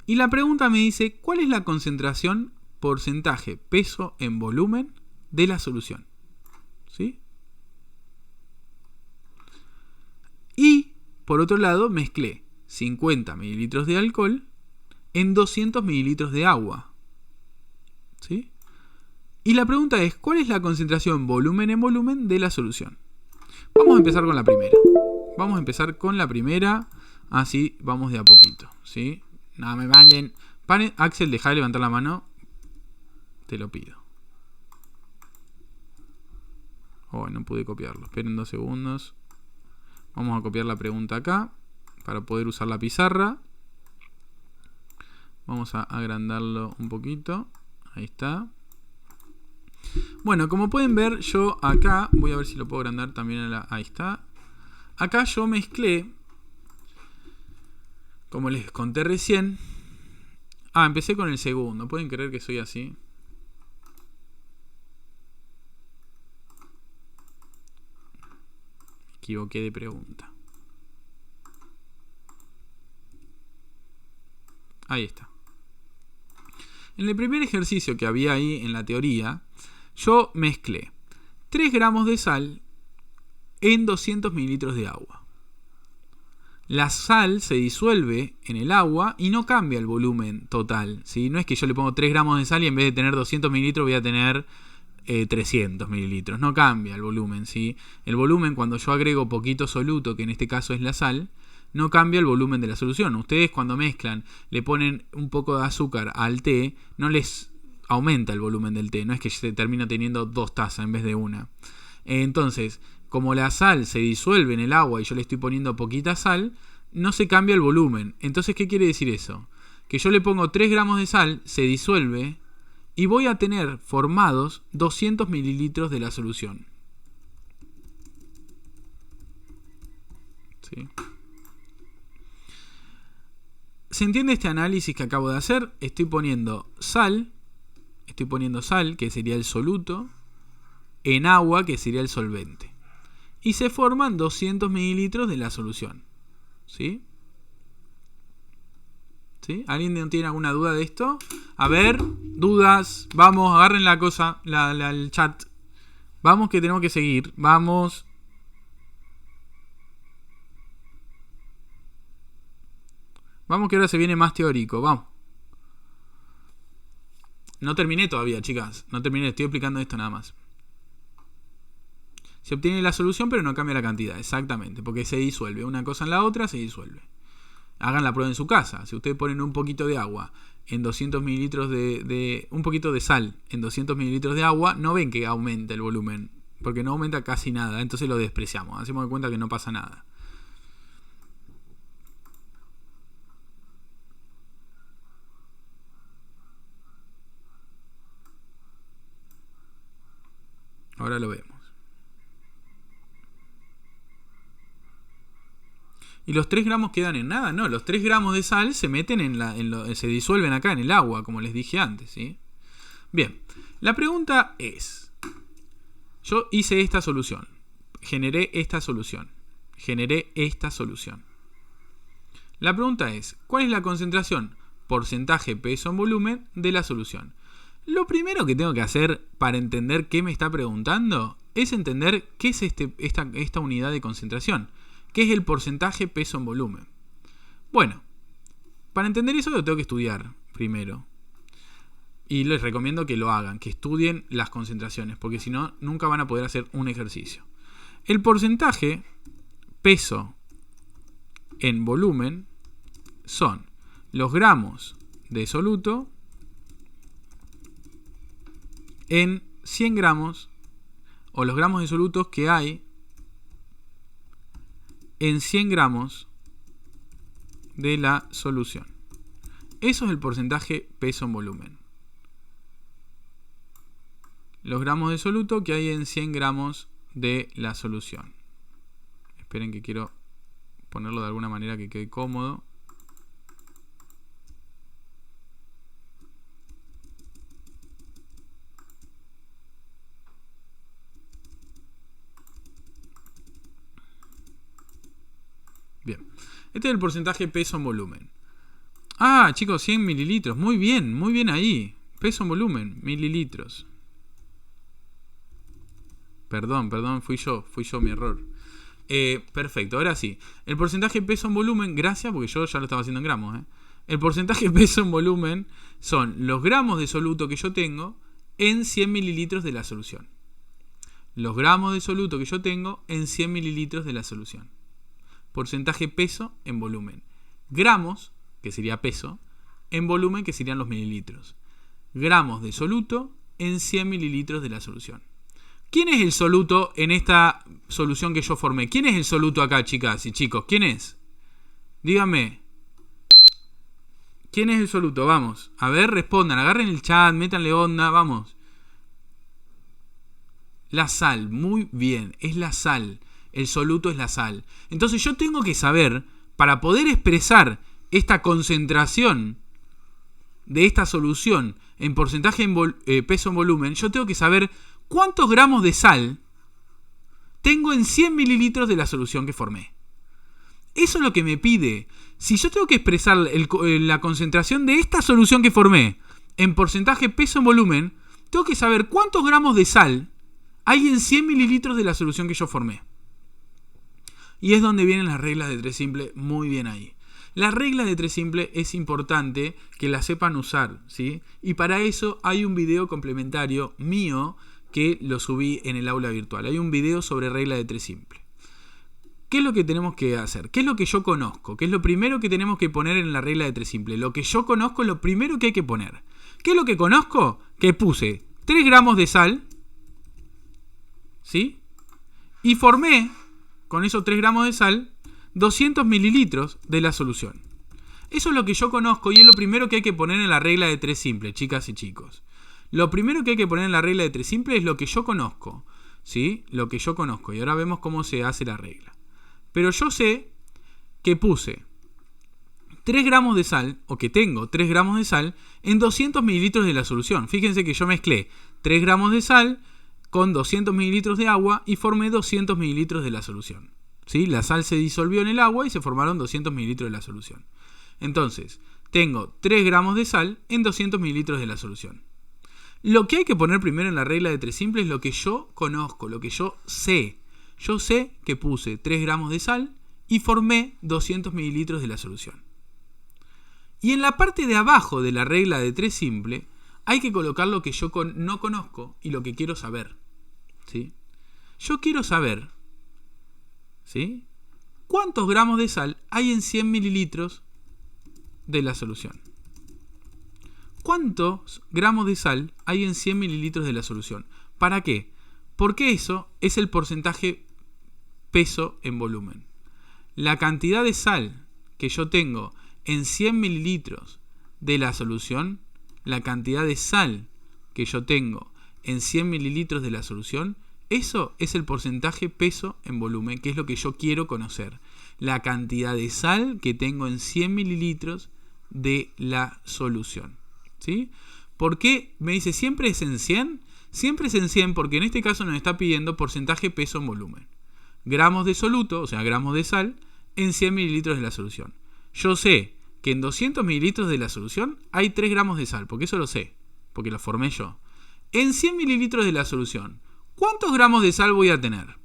Y la pregunta me dice, ¿cuál es la concentración, porcentaje, peso en volumen de la solución? ¿Sí? Y, por otro lado, mezclé 50 mililitros de alcohol en 200 mililitros de agua. ¿Sí? Y la pregunta es, ¿cuál es la concentración volumen en volumen de la solución? Vamos a empezar con la primera. Así vamos de a poquito. ¿Sí? No me bañen. Axel, deja de levantar la mano. Te lo pido. Oh, no pude copiarlo. Esperen 2 segundos. Vamos a copiar la pregunta acá para poder usar la pizarra. Vamos a agrandarlo un poquito. Ahí está. Bueno, como pueden ver, yo acá, voy a ver si lo puedo agrandar también ahí está. Acá yo mezclé, como les conté recién. Empecé con el segundo. ¿Pueden creer que soy así? Me equivoqué de pregunta. Ahí está. En el primer ejercicio que había ahí en la teoría, yo mezclé 3 gramos de sal en 200 mililitros de agua. La sal se disuelve en el agua y no cambia el volumen total, ¿sí? No es que yo le pongo 3 gramos de sal y en vez de tener 200 mililitros voy a tener 300 mililitros. No cambia el volumen, ¿sí? El volumen, cuando yo agrego poquito soluto, que en este caso es la sal, no cambia el volumen de la solución. Ustedes cuando mezclan, le ponen un poco de azúcar al té, no les aumenta el volumen del té. No es que se termina teniendo 2 tazas en vez de una. Entonces, como la sal se disuelve en el agua y yo le estoy poniendo poquita sal, no se cambia el volumen. Entonces, ¿qué quiere decir eso? Que yo le pongo 3 gramos de sal, se disuelve y voy a tener formados 200 mililitros de la solución. ¿Sí? ¿Se entiende este análisis que acabo de hacer? Estoy poniendo sal, que sería el soluto, en agua, que sería el solvente. Y se forman 200 mililitros de la solución. ¿Sí? ¿Sí? ¿Alguien no tiene alguna duda de esto? A ver, dudas. Vamos, agarren la cosa, el chat. Vamos, que tenemos que seguir. Vamos. Vamos, que ahora se viene más teórico. Vamos. No terminé todavía, chicas. No terminé, estoy explicando esto nada más. Se obtiene la solución, pero no cambia la cantidad. Exactamente, porque se disuelve. Una cosa en la otra se disuelve. Hagan la prueba en su casa. Si ustedes ponen un poquito de agua en 200 mililitros un poquito de sal en 200 mililitros de agua, no ven que aumenta el volumen. Porque no aumenta casi nada. Entonces lo despreciamos. Hacemos de cuenta que no pasa nada. Ahora lo vemos. ¿Y los 3 gramos quedan en nada? No, los 3 gramos de sal se meten se disuelven acá en el agua, como les dije antes, ¿sí? Bien, la pregunta es, yo hice esta solución, generé esta solución. La pregunta es, ¿cuál es la concentración, porcentaje, peso en volumen de la solución? Lo primero que tengo que hacer para entender qué me está preguntando es entender qué es esta unidad de concentración. ¿Qué es el porcentaje peso en volumen? Bueno, para entender eso lo tengo que estudiar primero. Y les recomiendo que lo hagan, que estudien las concentraciones, porque si no, nunca van a poder hacer un ejercicio. El porcentaje peso en volumen son los gramos de soluto en 100 gramos, o los gramos de solutos que hay en 100 gramos de la solución. Eso es el porcentaje peso en volumen. Los gramos de soluto que hay en 100 gramos de la solución. Esperen que quiero ponerlo de alguna manera que quede cómodo. Bien, este es el porcentaje peso en volumen. Ah, chicos, 100 mililitros. Muy bien ahí. Peso en volumen, mililitros. Perdón, fui yo mi error. Perfecto, ahora sí. El porcentaje peso en volumen, gracias, porque yo ya lo estaba haciendo en gramos. El porcentaje peso en volumen son los gramos de soluto que yo tengo en 100 mililitros de la solución. Los gramos de soluto que yo tengo en 100 mililitros de la solución. Porcentaje peso en volumen. Gramos, que sería peso, en volumen, que serían los mililitros. Gramos de soluto en 100 mililitros de la solución. ¿Quién es el soluto en esta solución que yo formé? ¿Quién es el soluto acá, chicas y chicos? ¿Quién es? Díganme. ¿Quién es el soluto? Vamos. A ver, respondan. Agarren el chat, métanle onda, vamos. La sal. Muy bien. Es la sal. El soluto es la sal. Entonces yo tengo que saber, para poder expresar esta concentración de esta solución en porcentaje peso en volumen, yo tengo que saber cuántos gramos de sal tengo en 100 mililitros de la solución que formé. Eso es lo que me pide. Si yo tengo que expresar la concentración de esta solución que formé en porcentaje peso en volumen, tengo que saber cuántos gramos de sal hay en 100 mililitros de la solución que yo formé. Y es donde vienen las reglas de 3 simple, muy bien ahí. Las reglas de 3 simple es importante que las sepan usar, ¿sí? Y para eso hay un video complementario mío que lo subí en el aula virtual. Hay un video sobre regla de 3 simple. ¿Qué es lo que tenemos que hacer? ¿Qué es lo que yo conozco? ¿Qué es lo primero que tenemos que poner en la regla de 3 simple? Lo que yo conozco es lo primero que hay que poner. ¿Qué es lo que conozco? Que puse 3 gramos de sal, ¿sí? Y formé, con esos 3 gramos de sal, 200 mililitros de la solución. Eso es lo que yo conozco y es lo primero que hay que poner en la regla de 3 simple, chicas y chicos. Lo primero que hay que poner en la regla de 3 simple es lo que yo conozco, ¿sí? Lo que yo conozco. Y ahora vemos cómo se hace la regla. Pero yo sé que puse 3 gramos de sal, o que tengo 3 gramos de sal, en 200 mililitros de la solución. Fíjense que yo mezclé 3 gramos de sal con 200 mililitros de agua y formé 200 mililitros de la solución. ¿Sí? La sal se disolvió en el agua y se formaron 200 mililitros de la solución. Entonces, tengo 3 gramos de sal en 200 mililitros de la solución. Lo que hay que poner primero en la regla de 3 simple es lo que yo conozco, lo que yo sé. Yo sé que puse 3 gramos de sal y formé 200 mililitros de la solución. Y en la parte de abajo de la regla de 3 simple hay que colocar lo que yo no conozco y lo que quiero saber. ¿Sí? Yo quiero saber, ¿sí?, cuántos gramos de sal hay en 100 mililitros de la solución. ¿Cuántos gramos de sal hay en 100 mililitros de la solución? ¿Para qué? Porque eso es el porcentaje peso en volumen. La cantidad de sal que yo tengo en 100 mililitros de la solución, la cantidad de sal que yo tengo en 100 mililitros de la solución, eso es el porcentaje peso en volumen, que es lo que yo quiero conocer. La cantidad de sal que tengo en 100 mililitros de la solución. ¿Sí? ¿Por qué me dice siempre es en 100? Siempre es en 100 porque en este caso nos está pidiendo porcentaje peso en volumen. Gramos de soluto, o sea, gramos de sal, en 100 mililitros de la solución. Yo sé que en 200 mililitros de la solución hay 3 gramos de sal, porque eso lo sé, porque lo formé yo. En 100 mililitros de la solución, ¿cuántos gramos de sal voy a tener?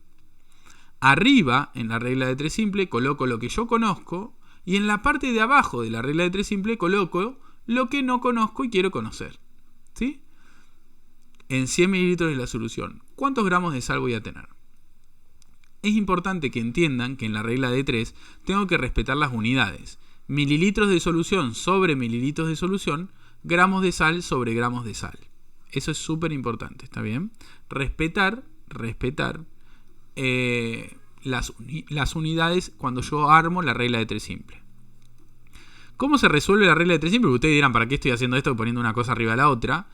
Arriba, en la regla de 3 simple, coloco lo que yo conozco y en la parte de abajo de la regla de 3 simple coloco lo que no conozco y quiero conocer. ¿Sí? En 100 mililitros de la solución, ¿cuántos gramos de sal voy a tener? Es importante que entiendan que en la regla de 3 tengo que respetar las unidades. Mililitros de solución sobre mililitros de solución, gramos de sal sobre gramos de sal. Eso es súper importante, ¿está bien? Respetar las unidades cuando yo armo la regla de 3 simple. ¿Cómo se resuelve la regla de 3 simple? Porque ustedes dirán, ¿para qué estoy haciendo esto poniendo una cosa arriba de la otra?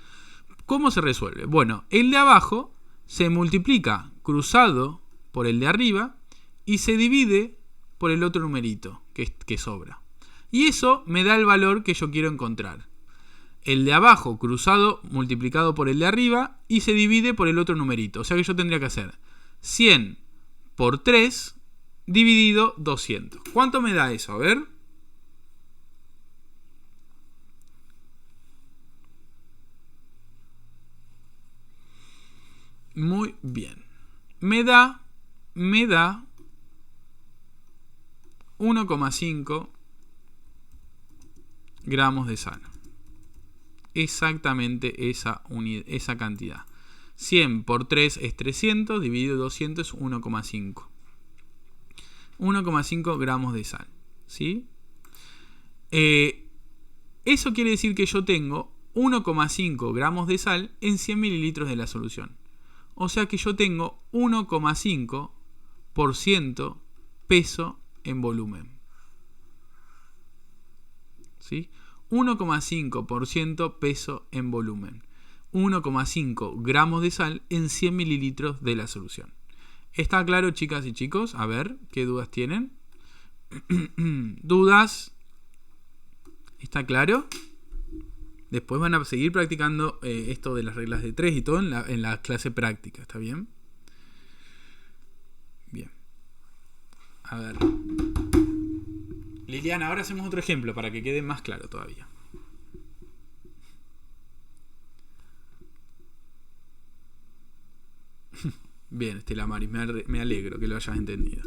¿Cómo se resuelve? Bueno, el de abajo se multiplica cruzado por el de arriba y se divide por el otro numerito que sobra. Y eso me da el valor que yo quiero encontrar. El de abajo cruzado multiplicado por el de arriba y se divide por el otro numerito. O sea que yo tendría que hacer 100 por 3 dividido 200. ¿Cuánto me da eso? A ver. Muy bien. Me da 1,5 gramos de sal. Exactamente esa cantidad. 100 por 3 es 300, dividido 200 es 1,5. 1,5 gramos de sal. ¿Sí? Eso quiere decir que yo tengo 1,5 gramos de sal en 100 mililitros de la solución. O sea que yo tengo 1,5% peso en volumen. ¿Sí? 1,5% peso en volumen. 1,5 gramos de sal en 100 mililitros de la solución. ¿Está claro, chicas y chicos? A ver, ¿qué dudas tienen? ¿Dudas? ¿Está claro? Después van a seguir practicando esto de las reglas de 3 y todo en la clase práctica, ¿está bien? Bien. A ver. Liliana, ahora hacemos otro ejemplo para que quede más claro todavía. Bien, Estela Maris, me alegro que lo hayas entendido.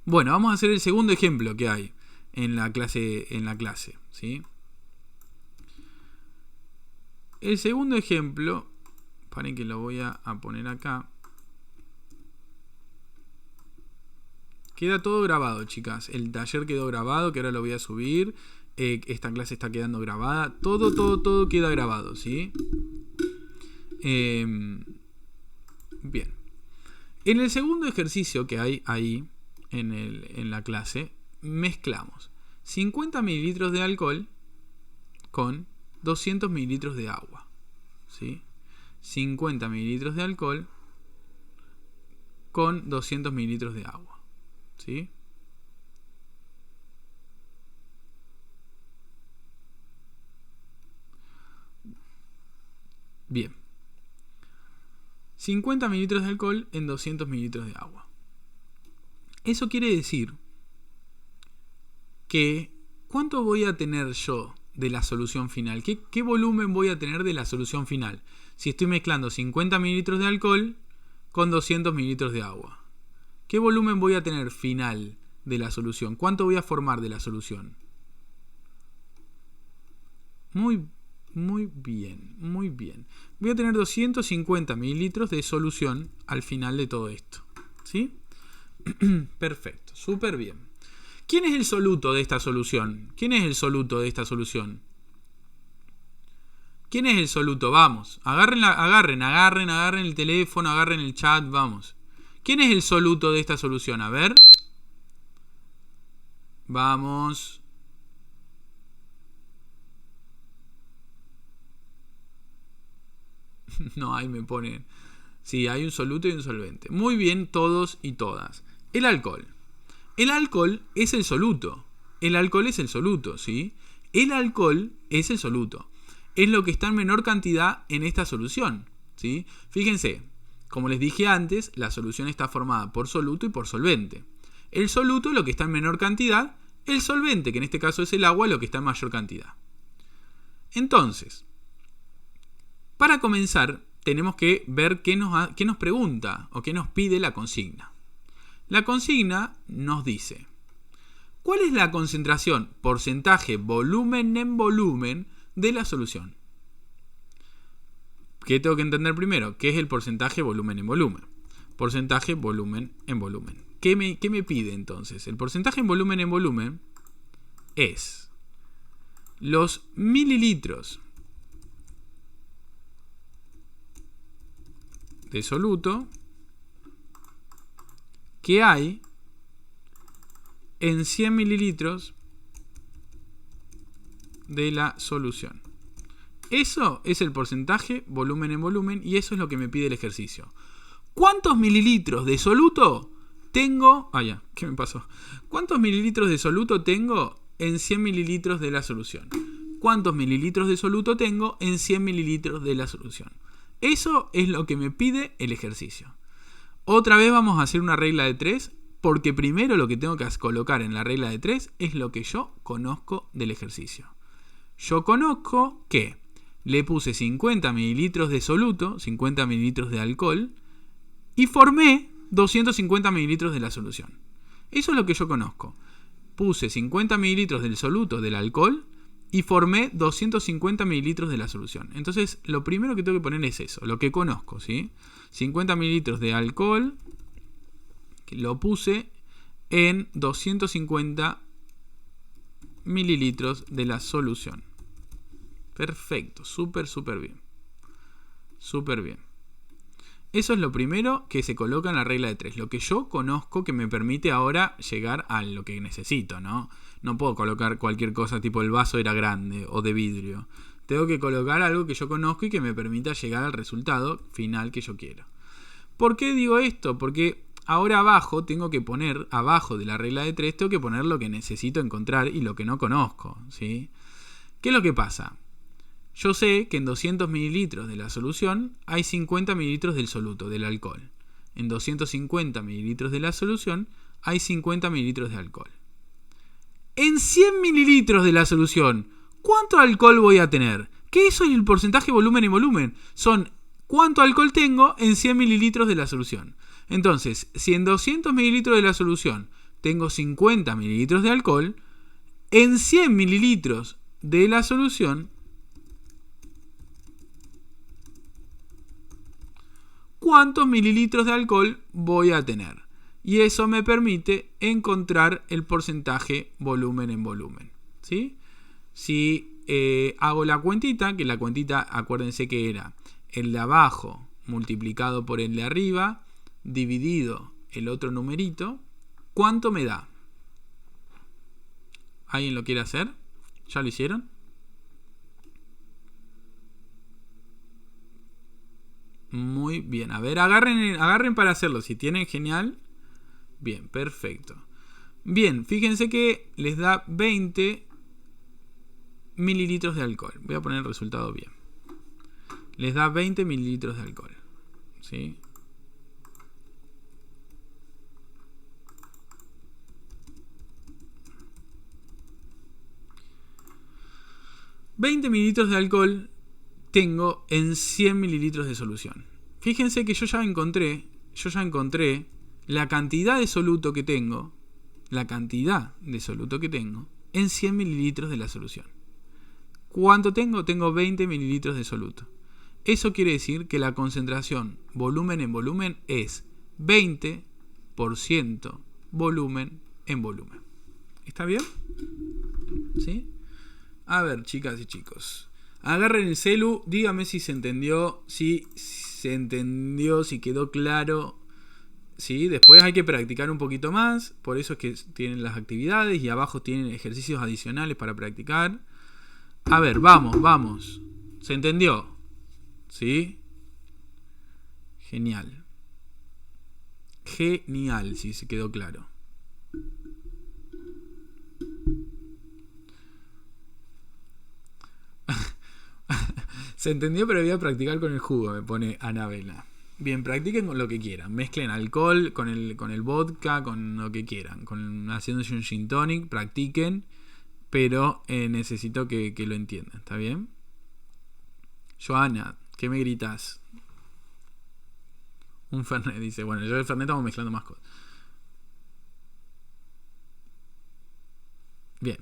Bueno, vamos a hacer el segundo ejemplo que hay en la clase, ¿sí? El segundo ejemplo, paren que lo voy a poner acá. Queda todo grabado, chicas. El taller quedó grabado, que ahora lo voy a subir. Esta clase está quedando grabada. Todo queda grabado, ¿sí? Bien. En el segundo ejercicio que hay ahí en la clase, mezclamos 50 mililitros de alcohol con 200 mililitros de agua, ¿sí? 50 mililitros de alcohol con 200 mililitros de agua, ¿sí? Bien. 50 mililitros de alcohol en 200 mililitros de agua. Eso quiere decir que ¿cuánto voy a tener yo de la solución final? ¿Qué volumen voy a tener de la solución final? Si estoy mezclando 50 mililitros de alcohol con 200 mililitros de agua. ¿Qué volumen voy a tener final de la solución? ¿Cuánto voy a formar de la solución? Muy bien. Voy a tener 250 mililitros de solución al final de todo esto, ¿sí? Perfecto, súper bien. ¿Quién es el soluto de esta solución? ¿Quién es el soluto de esta solución? ¿Quién es el soluto? Vamos, agarren el teléfono, agarren el chat, vamos. ¿Quién es el soluto de esta solución? A ver. Vamos. No, ahí me ponen. Sí, hay un soluto y un solvente. Muy bien, todos y todas. El alcohol. El alcohol es el soluto. El alcohol es el soluto, ¿sí? El alcohol es el soluto. Es lo que está en menor cantidad en esta solución, ¿sí? Fíjense, como les dije antes, la solución está formada por soluto y por solvente. El soluto es lo que está en menor cantidad. El solvente, que en este caso es el agua, es lo que está en mayor cantidad. Entonces, para comenzar, tenemos que ver qué nos pregunta o qué nos pide la consigna. La consigna nos dice: ¿cuál es la concentración, porcentaje, volumen en volumen de la solución? ¿Qué tengo que entender primero? ¿Qué es el porcentaje, volumen en volumen? Porcentaje, volumen en volumen. ¿Qué me pide entonces? El porcentaje en volumen es los mililitros de soluto que hay en 100 mililitros de la solución. Eso es el porcentaje, volumen en volumen, y eso es lo que me pide el ejercicio. ¿Cuántos mililitros de soluto tengo? ¿Qué me pasó? ¿Cuántos mililitros de soluto tengo en 100 mililitros de la solución? ¿Cuántos mililitros de soluto tengo en 100 mililitros de la solución? Eso es lo que me pide el ejercicio. Otra vez vamos a hacer una regla de 3, porque primero lo que tengo que colocar en la regla de 3 es lo que yo conozco del ejercicio. Yo conozco que le puse 50 mililitros de soluto, 50 mililitros de alcohol, y formé 250 mililitros de la solución. Eso es lo que yo conozco. Puse 50 mililitros del soluto del alcohol y formé 250 mililitros de la solución. Entonces, lo primero que tengo que poner es eso, lo que conozco, ¿sí? 50 mililitros de alcohol, que lo puse en 250 mililitros de la solución. Perfecto, súper bien. Súper bien. Eso es lo primero que se coloca en la regla de 3. Lo que yo conozco que me permite ahora llegar a lo que necesito, ¿no? No puedo colocar cualquier cosa tipo el vaso era grande o de vidrio. Tengo que colocar algo que yo conozco y que me permita llegar al resultado final que yo quiero. ¿Por qué digo esto? Porque ahora abajo tengo que poner, abajo de la regla de 3, tengo que poner lo que necesito encontrar y lo que no conozco, ¿sí? ¿Qué es lo que pasa? Yo sé que en 200 mililitros de la solución hay 50 mililitros del soluto, del alcohol. En 250 mililitros de la solución hay 50 mililitros de alcohol. En 100 mililitros de la solución, ¿cuánto alcohol voy a tener? ¿Qué eso es el porcentaje volumen en volumen? Son cuánto alcohol tengo en 100 mililitros de la solución. Entonces, si en 200 mililitros de la solución tengo 50 mililitros de alcohol, en 100 mililitros de la solución, ¿cuántos mililitros de alcohol voy a tener? Y eso me permite encontrar el porcentaje volumen en volumen, ¿sí? Si hago la cuentita, que la cuentita, acuérdense que era el de abajo multiplicado por el de arriba, dividido el otro numerito, ¿cuánto me da? ¿Alguien lo quiere hacer? ¿Ya lo hicieron? Muy bien. A ver, agarren para hacerlo. Si tienen, genial. Bien, perfecto. Bien, fíjense que les da 20 mililitros de alcohol. Voy a poner el resultado bien. Les da 20 mililitros de alcohol. ¿Sí? $20 mililitros de alcohol tengo en 100 mililitros de solución. Fíjense que yo ya encontré la cantidad de soluto que tengo, en 100 mililitros de la solución. ¿Cuánto tengo? Tengo 20 mililitros de soluto. Eso quiere decir que la concentración volumen en volumen es 20% volumen en volumen. ¿Está bien? ¿Sí? A ver, chicas y chicos. Agarren el celu, dígame si se entendió, si quedó claro. ¿Sí? Después hay que practicar un poquito más, por eso es que tienen las actividades y abajo tienen ejercicios adicionales para practicar. A ver, vamos. ¿Se entendió? ¿Sí? Genial, si se quedó claro. Se entendió, pero voy a practicar con el jugo, me pone Anabela. Bien, practiquen con lo que quieran. Mezclen alcohol con el vodka, con lo que quieran. Haciéndose un gin tonic, practiquen. Pero necesito que lo entiendan, ¿está bien? Joana, ¿qué me gritas? Un Fernet, dice. Bueno, yo y el Fernet estamos mezclando más cosas. Bien.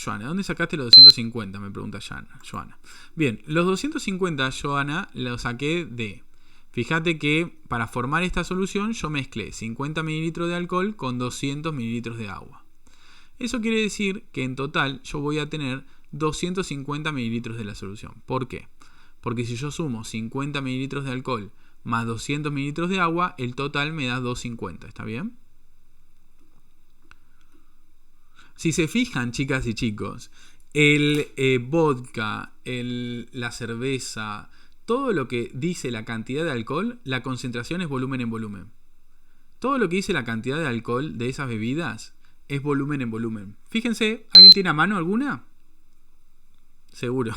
Joana, ¿dónde sacaste los 250? Me pregunta Joana. Bien, los 250, Joana, los saqué de... Fíjate que para formar esta solución yo mezclé 50 mililitros de alcohol con 200 mililitros de agua. Eso quiere decir que en total yo voy a tener 250 mililitros de la solución. ¿Por qué? Porque si yo sumo 50 mililitros de alcohol más 200 mililitros de agua, el total me da 250. ¿Está bien? Si se fijan, chicas y chicos, el vodka, la cerveza, todo lo que dice la cantidad de alcohol, la concentración es volumen en volumen. Todo lo que dice la cantidad de alcohol de esas bebidas es volumen en volumen. Fíjense, ¿alguien tiene a mano alguna? Seguro.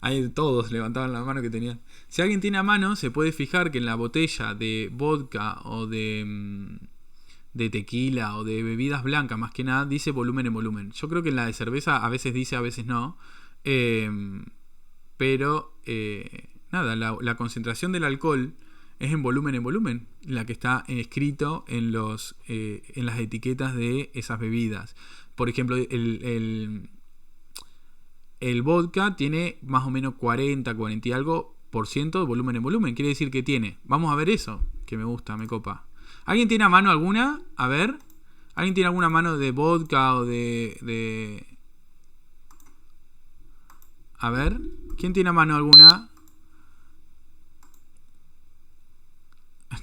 Ahí todos levantaban la mano que tenían. Si alguien tiene a mano, se puede fijar que en la botella de vodka o de tequila o de bebidas blancas, más que nada, dice volumen en volumen. Yo creo que en la de cerveza a veces dice, a veces no. Pero nada, la concentración del alcohol es en volumen, la que está escrito en las etiquetas de esas bebidas. Por ejemplo, el vodka tiene más o menos 40 y algo por ciento de volumen en volumen. Quiere decir que tiene. Vamos a ver eso, que me gusta, me copa. ¿Alguien tiene a mano alguna? A ver. ¿Alguien tiene alguna mano de vodka o de... A ver. ¿Quién tiene a mano alguna?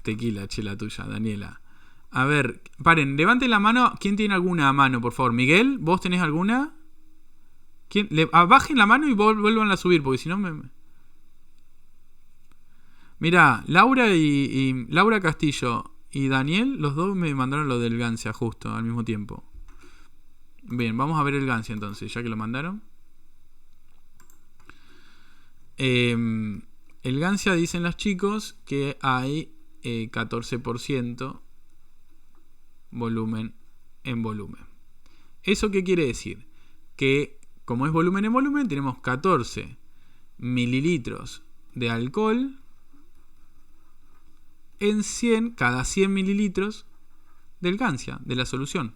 Tequila, chela tuya, Daniela. A ver, paren, levanten la mano. ¿Quién tiene alguna a mano, por favor? Miguel, ¿vos tenés alguna? Bajen la mano y vuelvan a subir, porque si no me... Mirá, Laura y Laura Castillo y Daniel, los dos me mandaron lo del Gancia justo al mismo tiempo. Bien, vamos a ver el Gancia entonces, ya que lo mandaron. El Gancia, dicen los chicos que hay 14% volumen en volumen. ¿Eso qué quiere decir? Que como es volumen en volumen, tenemos 14 mililitros de alcohol en 100, cada 100 mililitros del Gancia, de la solución.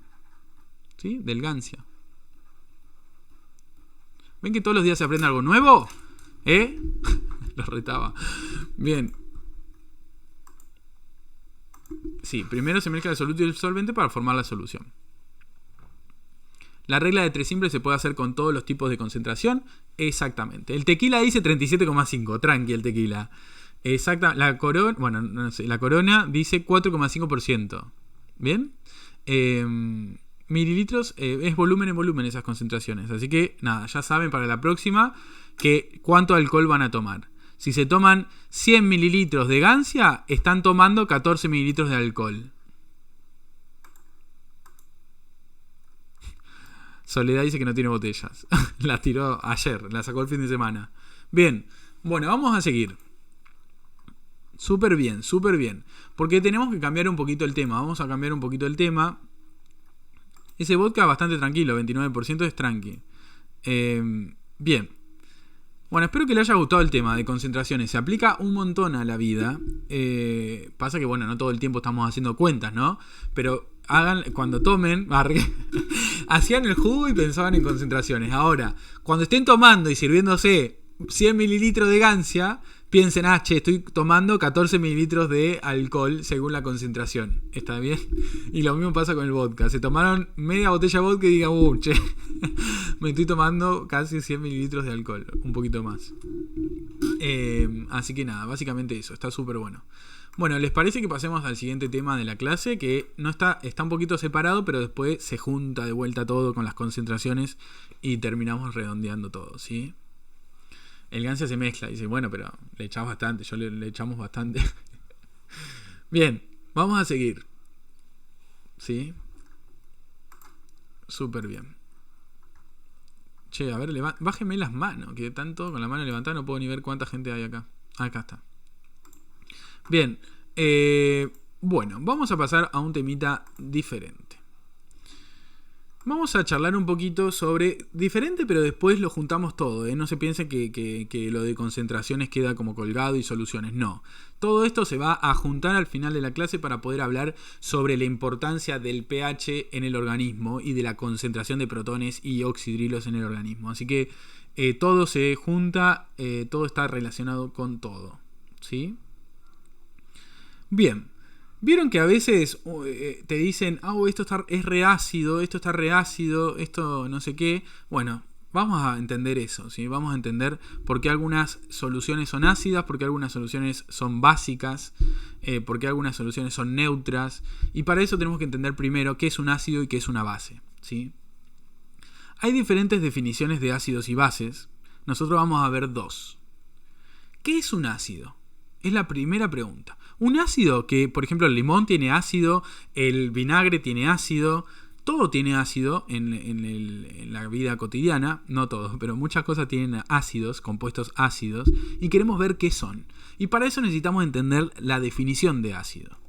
¿Sí? Del Gancia. ¿Ven que todos los días se aprende algo nuevo? Lo retaba. Bien. Sí, primero se mezcla el soluto y el solvente para formar la solución. La regla de 3 simple se puede hacer con todos los tipos de concentración. Exactamente. El tequila dice 37,5. Tranqui el tequila. Exacta. La corona, bueno, no sé, la corona dice 4,5%. ¿Bien? Mililitros es volumen en volumen esas concentraciones. Así que nada, ya saben para la próxima que cuánto alcohol van a tomar. Si se toman 100 mililitros de gancia, están tomando 14 mililitros de alcohol. Soledad dice que no tiene botellas. Las tiró ayer, las sacó el fin de semana. Bien, bueno, vamos a seguir. Súper bien, súper bien. Porque tenemos que cambiar un poquito el tema. Vamos a cambiar un poquito el tema. Ese vodka bastante tranquilo, 29% es tranqui. Bien. Bueno, espero que le haya gustado el tema de concentraciones. Se aplica un montón a la vida. Pasa que, bueno, no todo el tiempo estamos haciendo cuentas, ¿no? Pero hagan, cuando tomen, hacían el jugo y pensaban en concentraciones. Ahora, cuando estén tomando y sirviéndose 100 mililitros de gancia, piensen, che, estoy tomando 14 mililitros de alcohol según la concentración. ¿Está bien? Y lo mismo pasa con el vodka. Se tomaron media botella de vodka y digan, che, me estoy tomando casi 100 mililitros de alcohol. Un poquito más. Así que nada, básicamente eso. Está súper bueno. Bueno, ¿les parece que pasemos al siguiente tema de la clase? Que no está un poquito separado, pero después se junta de vuelta todo con las concentraciones y terminamos redondeando todo, ¿sí? El gancia se mezcla y dice, bueno, pero le echamos bastante, le echamos bastante. Bien, vamos a seguir. ¿Sí? Súper bien. Che, a ver, bájeme las manos, que tanto con la mano levantada no puedo ni ver cuánta gente hay acá. Acá está. Bien, bueno, vamos a pasar a un temita diferente. Vamos a charlar un poquito sobre diferente, pero después lo juntamos todo, ¿eh? No se piensen que lo de concentraciones queda como colgado y soluciones. No. Todo esto se va a juntar al final de la clase para poder hablar sobre la importancia del pH en el organismo y de la concentración de protones y oxidrilos en el organismo. Así que todo se junta, todo está relacionado con todo. ¿Sí? Bien. Vieron que a veces te dicen, esto es reácido, esto está reácido, esto no sé qué. Bueno, vamos a entender eso, ¿sí? Vamos a entender por qué algunas soluciones son ácidas, por qué algunas soluciones son básicas, por qué algunas soluciones son neutras. Y para eso tenemos que entender primero qué es un ácido y qué es una base, ¿sí? Hay diferentes definiciones de ácidos y bases. Nosotros vamos a ver dos. ¿Qué es un ácido? Es la primera pregunta. Un ácido que, por ejemplo, el limón tiene ácido, el vinagre tiene ácido, todo tiene ácido en la vida cotidiana, no todo, pero muchas cosas tienen ácidos, compuestos ácidos, y queremos ver qué son. Y para eso necesitamos entender la definición de ácido.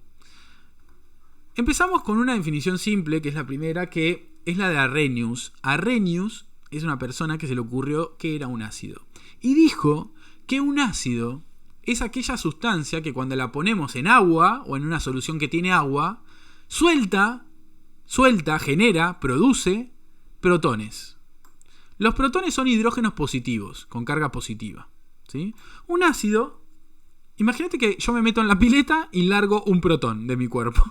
Empezamos con una definición simple, que es la primera, que es la de Arrhenius. Arrhenius es una persona que se le ocurrió que era un ácido. Y dijo que un ácido es aquella sustancia que cuando la ponemos en agua o en una solución que tiene agua, suelta, genera, produce protones. Los protones son hidrógenos positivos, con carga positiva, ¿sí? Un ácido, imagínate que yo me meto en la pileta y largo un protón de mi cuerpo.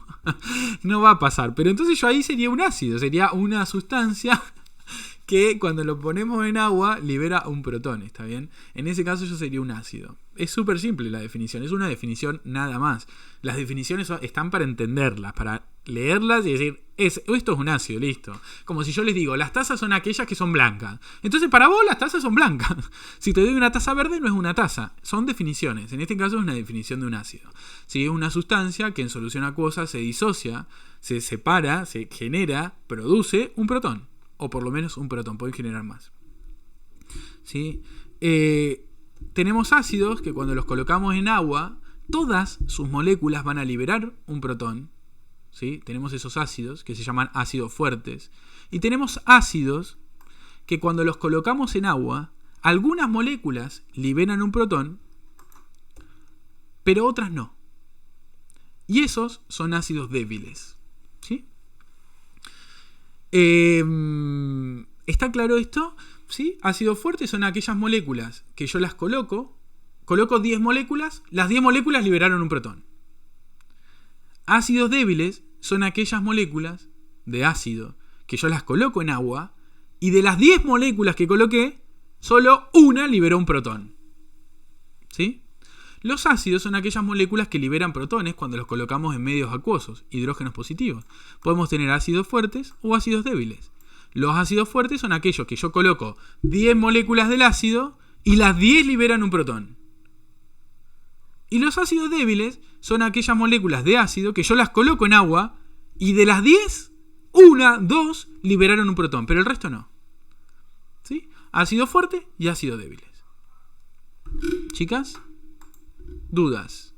No va a pasar, pero entonces yo ahí sería un ácido, sería una sustancia que cuando lo ponemos en agua libera un protón, ¿está bien? En ese caso yo sería un ácido. Es súper simple la definición, es una definición nada más. Las definiciones están para entenderlas, para leerlas y decir, esto es un ácido, listo. Como si yo les digo, las tazas son aquellas que son blancas. Entonces para vos las tazas son blancas. Si te doy una taza verde no es una taza, son definiciones. En este caso es una definición de un ácido. Si es una sustancia que en solución acuosa se disocia, se separa, se genera, produce un protón. O por lo menos un protón, pueden generar más. ¿Sí? Tenemos ácidos que cuando los colocamos en agua, todas sus moléculas van a liberar un protón. ¿Sí? Tenemos esos ácidos que se llaman ácidos fuertes. Y tenemos ácidos que cuando los colocamos en agua, algunas moléculas liberan un protón, pero otras no. Y esos son ácidos débiles. ¿Sí? ¿Está claro esto? ¿Sí? Ácidos fuertes son aquellas moléculas que yo las coloco 10 moléculas, las 10 moléculas liberaron un protón. Ácidos débiles son aquellas moléculas de ácido que yo las coloco en agua Y de las 10 moléculas que coloqué, solo una liberó un protón. ¿Sí? Los ácidos son aquellas moléculas que liberan protones cuando los colocamos en medios acuosos, hidrógenos positivos. Podemos tener ácidos fuertes o ácidos débiles. Los ácidos fuertes son aquellos que yo coloco 10 moléculas del ácido y las 10 liberan un protón. Y los ácidos débiles son aquellas moléculas de ácido que yo las coloco en agua y de las 10, 1, 2 liberaron un protón, pero el resto no. ¿Sí? Ácido fuerte y ácidos débiles. Chicas, dudas.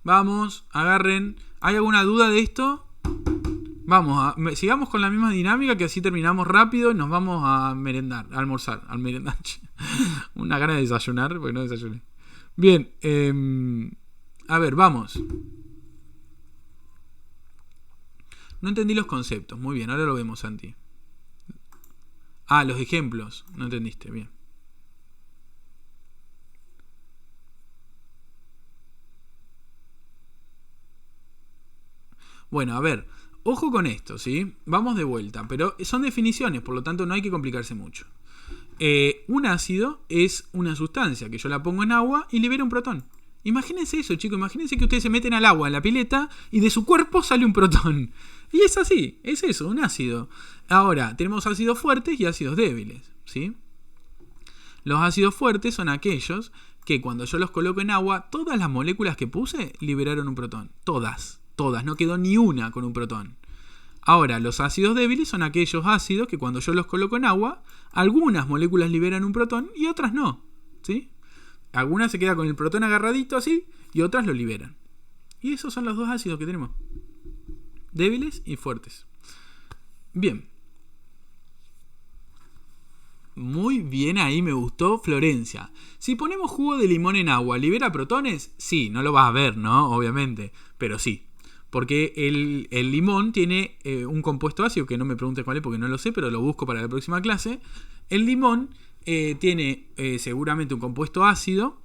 Vamos, agarren. ¿Hay alguna duda de esto? Vamos, sigamos con la misma dinámica, que así terminamos rápido y nos vamos a merendar, a almorzar, al merendar. Una gana de desayunar, porque no desayuné. Bien, a ver, vamos. No entendí los conceptos. Muy bien, ahora lo vemos, Santi. Ah, los ejemplos. No entendiste, bien. Bueno, a ver, ojo con esto, ¿sí? Vamos de vuelta, pero son definiciones, por lo tanto no hay que complicarse mucho. Un ácido es una sustancia que yo la pongo en agua y libera un protón. Imagínense eso, chicos, imagínense que ustedes se meten al agua en la pileta y de su cuerpo sale un protón. Y es así, es eso, un ácido. Ahora, tenemos ácidos fuertes y ácidos débiles, ¿sí? Los ácidos fuertes son aquellos que cuando yo los coloco en agua, todas las moléculas que puse liberaron un protón. Todas, no quedó ni una con un protón. Ahora, los ácidos débiles son aquellos ácidos que cuando yo los coloco en agua, algunas moléculas liberan un protón y otras no, ¿sí? Algunas se quedan con el protón agarradito así y otras lo liberan. Y esos son los dos ácidos que tenemos. Débiles y fuertes. Bien. Muy bien ahí, me gustó, Florencia. Si ponemos jugo de limón en agua, ¿libera protones? Sí, no lo vas a ver, ¿no? Obviamente, pero sí. Porque el limón tiene un compuesto ácido, que no me preguntes cuál es porque no lo sé, pero lo busco para la próxima clase. El limón tiene seguramente un compuesto ácido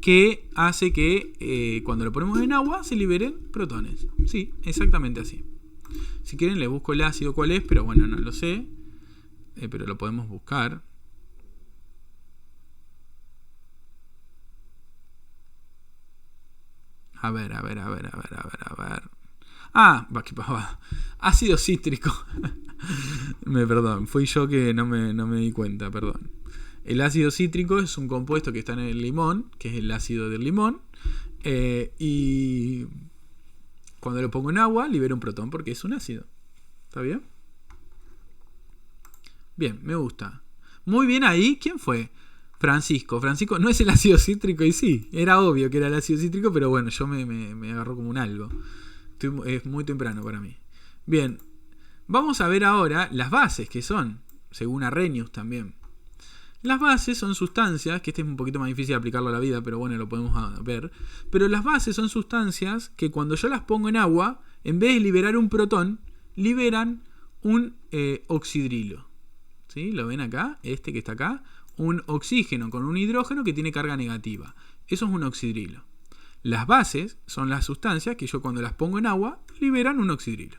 que hace que cuando lo ponemos en agua se liberen protones. Sí, exactamente así. Si quieren les busco el ácido cuál es, pero bueno, no lo sé. Pero lo podemos buscar. A ver. Ah, ácido cítrico. Perdón, fui yo que no me di cuenta, perdón. El ácido cítrico es un compuesto que está en el limón, que es el ácido del limón. Y cuando lo pongo en agua, libera un protón porque es un ácido. ¿Está bien? Bien, me gusta. Muy bien ahí. ¿Quién fue? Francisco no es el ácido cítrico y sí, era obvio que era el ácido cítrico, pero bueno, yo me agarró como un algo. Es muy temprano para mí. Bien, vamos a ver ahora las bases, que son, según Arrhenius también. Las bases son sustancias, que este es un poquito más difícil de aplicarlo a la vida, pero bueno, lo podemos ver. Pero las bases son sustancias que cuando yo las pongo en agua, en vez de liberar un protón, liberan un oxidrilo. ¿Sí? ¿Lo ven acá? Este que está acá. Un oxígeno con un hidrógeno que tiene carga negativa. Eso es un oxidrilo. Las bases son las sustancias que yo cuando las pongo en agua liberan un oxidrilo.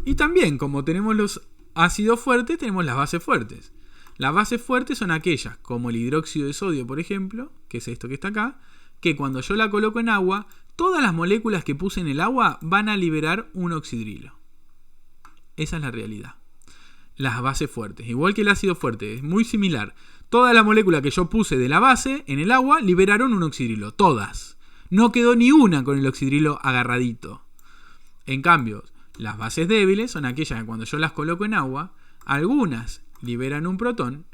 Y también, como tenemos los ácidos fuertes, tenemos las bases fuertes. Las bases fuertes son aquellas, como el hidróxido de sodio, por ejemplo, que es esto que está acá, que cuando yo la coloco en agua, todas las moléculas que puse en el agua van a liberar un oxidrilo. Esa es la realidad. Las bases fuertes, igual que el ácido fuerte, es muy similar. Todas las moléculas que yo puse de la base en el agua liberaron un oxidrilo, todas. No quedó ni una con el oxidrilo agarradito. En cambio, las bases débiles son aquellas que cuando yo las coloco en agua, algunas liberan un protón,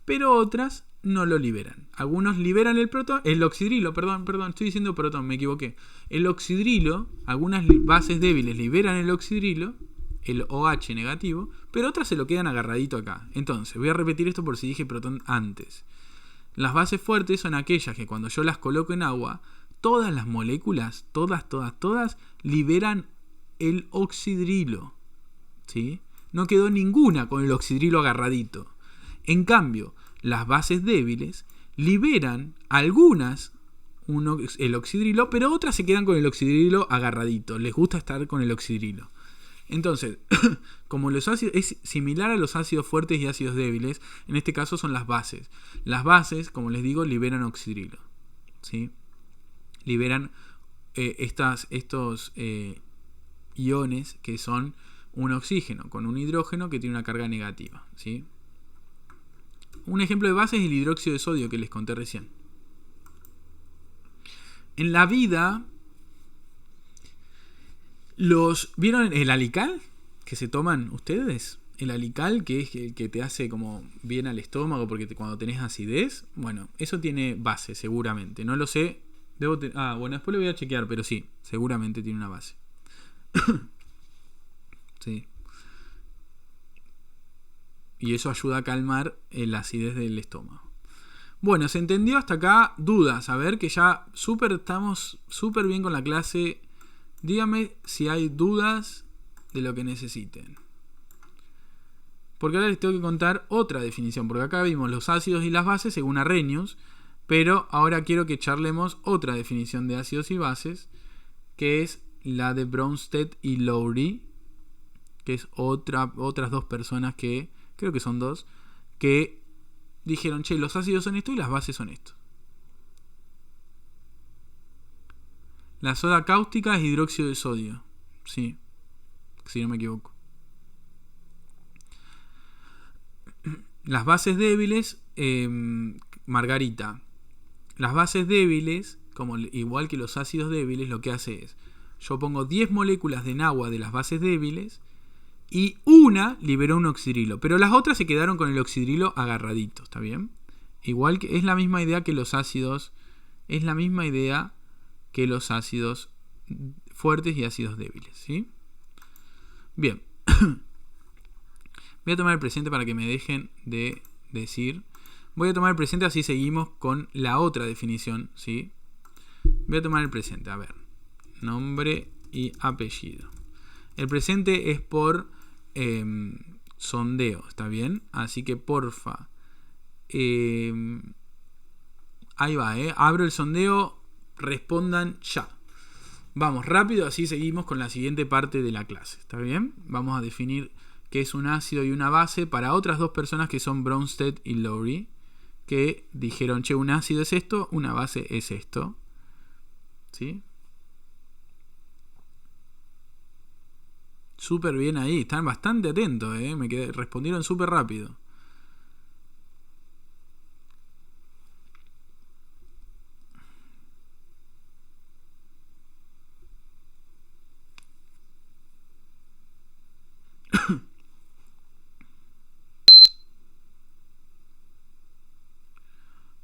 pero otras no lo liberan. Algunos liberan el oxidrilo, perdón, estoy diciendo protón, me equivoqué. El oxidrilo, algunas bases débiles liberan el oxidrilo, el OH negativo, pero otras se lo quedan agarradito acá. Entonces, voy a repetir esto por si dije protón antes. Las bases fuertes son aquellas que cuando yo las coloco en agua, todas las moléculas, todas, liberan el oxidrilo. ¿Sí? No quedó ninguna con el oxidrilo agarradito. En cambio, las bases débiles liberan algunas el oxidrilo, pero otras se quedan con el oxidrilo agarradito. Les gusta estar con el oxidrilo. Entonces, como los ácidos es similar a los ácidos fuertes y ácidos débiles, en este caso son las bases. Las bases, como les digo, liberan oxidrilo, ¿sí? Liberan estos iones que son un oxígeno con un hidrógeno que tiene una carga negativa, ¿sí? Un ejemplo de base es el hidróxido de sodio que les conté recién. En la vida, ¿vieron el alical que se toman ustedes? El alical, que es el que te hace como bien al estómago porque cuando tenés acidez. Bueno, eso tiene base seguramente. No lo sé. Bueno, después lo voy a chequear, pero sí, seguramente tiene una base. Sí. Y eso ayuda a calmar la acidez del estómago. Bueno, ¿se entendió hasta acá? Dudas. A ver, que ya estamos súper bien con la clase. Díganme si hay dudas de lo que necesiten. Porque ahora les tengo que contar otra definición. Porque acá vimos los ácidos y las bases según Arrhenius. Pero ahora quiero que charlemos otra definición de ácidos y bases. Que es la de Bronsted y Lowry. Que es otras dos personas que, creo que son dos, que dijeron, che, los ácidos son esto y las bases son esto. La soda cáustica es hidróxido de sodio. Sí, si no me equivoco. Las bases débiles, Margarita. Las bases débiles, igual que los ácidos débiles, lo que hace es, yo pongo 10 moléculas de agua de las bases débiles y una liberó un oxidrilo, pero las otras se quedaron con el oxidrilo agarradito, ¿está bien? Igual que es la misma idea que los ácidos, es la misma idea que los ácidos fuertes y ácidos débiles, ¿sí? Bien. Voy a tomar el presente para que me dejen de decir. Voy a tomar el presente, así seguimos con la otra definición, ¿sí? Voy a tomar el presente, a ver. Nombre y apellido. El presente es por sondeo, ¿está bien? Así que porfa. Ahí va, abro el sondeo, respondan ya. Vamos rápido, así seguimos con la siguiente parte de la clase, ¿está bien? Vamos a definir qué es un ácido y una base para otras dos personas que son Bronsted y Lowry, que dijeron, che, un ácido es esto, una base es esto, ¿sí? Súper bien ahí, están bastante atentos, respondieron súper rápido.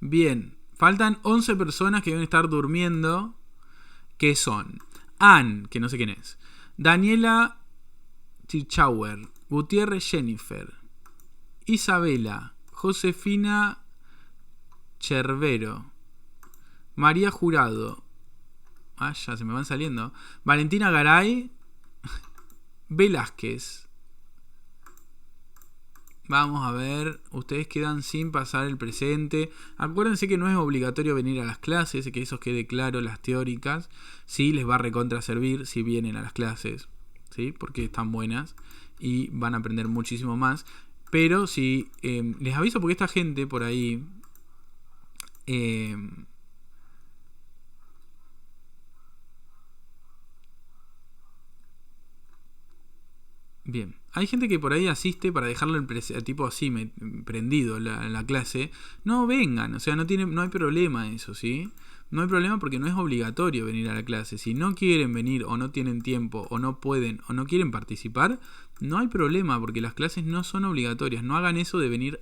Bien, faltan 11 personas que deben estar durmiendo, que son Ann, que no sé quién es, Daniela Tirchauer, Gutiérrez Jennifer, Isabela, Josefina Cervero, María Jurado, ya se me van saliendo, Valentina Garay, Velázquez. Vamos a ver, ustedes quedan sin pasar el presente. Acuérdense que no es obligatorio venir a las clases, que eso quede claro, las teóricas. Sí, les va a recontra servir si vienen a las clases, ¿sí? Porque están buenas y van a aprender muchísimo más. Pero si les aviso porque esta gente por ahí bien, hay gente que por ahí asiste para dejarlo tipo así prendido la clase. No vengan, o sea, no hay problema eso, ¿sí? No hay problema porque no es obligatorio venir a la clase. Si no quieren venir o no tienen tiempo o no pueden o no quieren participar, no hay problema porque las clases no son obligatorias. No hagan eso de venir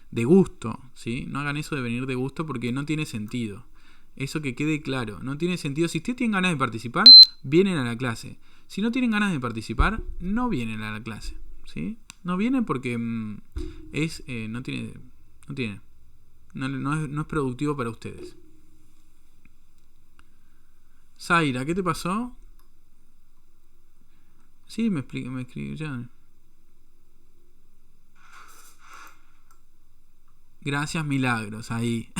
de gusto, ¿sí? No hagan eso de venir de gusto porque no tiene sentido. Eso que quede claro, no tiene sentido. Si ustedes tienen ganas de participar, vienen a la clase. Si no tienen ganas de participar, no vienen a la clase, ¿sí? No vienen porque no es productivo para ustedes. Zaira, ¿qué te pasó? Sí, me escribió ya. Gracias, milagros, ahí.